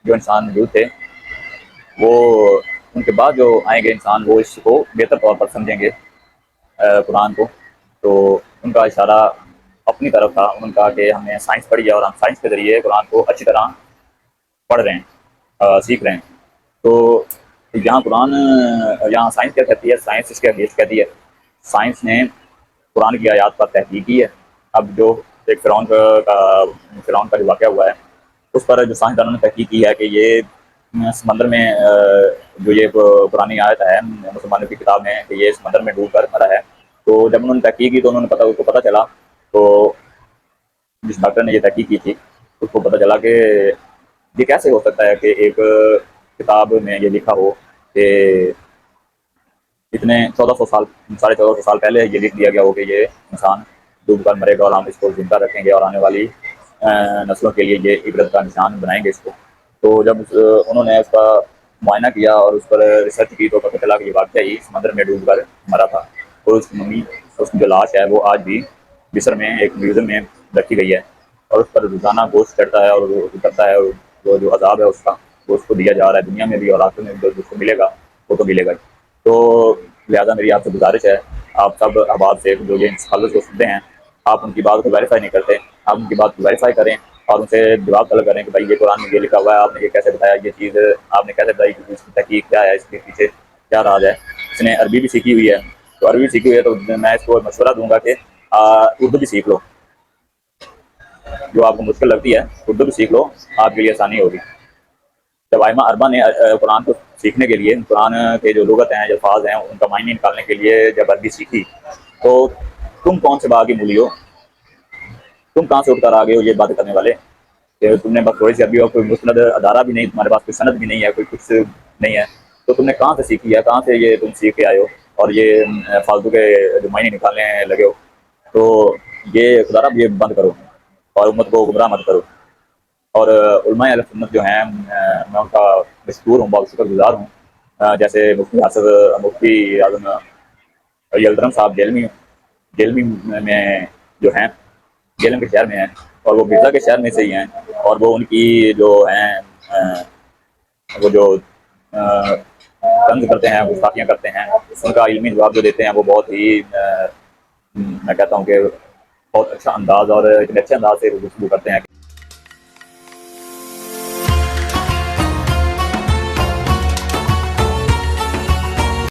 جو انسان موجود تھے وہ ان کے بعد جو آئیں گے انسان, وہ اس کو بہتر طور پر سمجھیں گے قرآن کو. تو ان کا اشارہ اپنی طرف تھا, ان کا کہ ہم نے سائنس پڑھی ہے اور ہم سائنس کے ذریعے قرآن کو اچھی طرح پڑھ رہے ہیں, سیکھ رہے ہیں. تو یہاں قرآن, یہاں سائنس کیا کہتی ہے, سائنس اس کے حدیث کہتی ہے. سائنس نے قرآن کی آیات پر تحقیق کی ہے. اب جو ایک فرعون کا جو واقعہ ہوا ہے, اس پر جو سائنسدانوں نے تحقیق کی ہے کہ یہ سمندر میں جو یہ پرانی آیت ہے مسلمانوں کی کتاب میں کہ یہ سمندر میں ڈوب کر مرا ہے. تو جب انہوں نے تحقیق کی تو انہوں نے اس کو پتہ چلا, تو جس ڈاکٹر نے یہ تحقیق کی تھی اس کو پتہ چلا کہ یہ کیسے ہو سکتا ہے کہ ایک کتاب میں یہ لکھا ہو کہ اتنے 1400 سال 1450 سال پہلے یہ لکھ دیا گیا ہو کہ یہ انسان ڈوب کر مرے گا, اور ہم اس کو زندہ رکھیں گے اور آنے والی نسلوں کے لیے یہ عبرت کا نشان بنائیں گے اس کو. تو جب انہوں نے اس کا معائنہ کیا اور اس پر ریسرچ کی, تو پتہ چلا کہ یہ واقعہ ہی سمندر میں ڈوب کر مرا تھا. اور اس کی ممی, اس کی جو لاش ہے وہ آج بھی مصر میں ایک میوزیم میں رکھی گئی ہے, اور اس پر روزانہ گوشت چڑھتا ہے اور وہ اترتا ہے, اور وہ جو عذاب ہے اس کا وہ اس کو دیا جا رہا ہے دنیا میں بھی, اور آخرت میں جو کو ملے گا وہ تو ملے گا. تو لہٰذا میری آپ سے گزارش ہے, آپ سب احباب سے جو یہ اسکالرز کو سنتے ہیں, آپ ان کی بات کو ویریفائی نہیں کرتے, آپ ان کی بات کو ویریفائی کریں اور ان سے جواب طلب کریں کہ بھائی یہ قرآن میں یہ لکھا ہوا ہے, آپ نے یہ کیسے بتایا, یہ چیز آپ نے کیسے بتائی, کہ اس کی تحقیق کیا ہے, اس کے پیچھے کیا راز ہے. اس نے عربی بھی سیکھی ہوئی ہے, تو عربی سیکھی ہوئی ہے, تو میں اس کو مشورہ دوں گا کہ اردو بھی سیکھ لو، جو آپ کو مشکل لگتی ہے اردو بھی سیکھ لو، آپ کے لیے آسانی ہوگی۔ جب آئمہ اربعہ نے قرآن کو سیکھنے کے لیے، قرآن کے جو لغت ہیں، جو الفاظ ہیں، ان کا معنی نکالنے کے لیے جب عربی سیکھی، تو تم کون سے باغی مولی ہو، تم کہاں سے اٹھ کر آ گئے ہو یہ بات کرنے والے، کہ تم نے بس تھوڑی سی عربی اور کوئی مستند ادارہ بھی نہیں، تمہارے پاس کوئی سند بھی نہیں ہے، کوئی کچھ نہیں ہے، تو تم نے کہاں سے سیکھی ہے، کہاں سے یہ تم سیکھ کے آئے ہو، اور یہ فالتو کے جو معنی نکالنے لگے ہو، تو یہ خدا رب یہ بند کرو اور امت کو گمراہ مت کرو۔ اور علماء اہل سنت جو ہیں، میں ان کا مشکور ہوں، بہت شکر گزار ہوں، جیسے مفتی اعظم یلدرم صاحب جیلمی میں جو ہیں، جیلم کے شہر میں ہیں، اور وہ مرزا کے شہر میں سے ہی ہیں، اور وہ ان کی جو ہیں وہ جو طنز کرتے ہیں، گستاخیاں کرتے ہیں، ان کا علمی جواب جو دیتے ہیں وہ بہت ہی میں کہتا ہوں کہ بہت اچھا انداز اور اتنے اچھے انداز سے گفتگو کرتے ہیں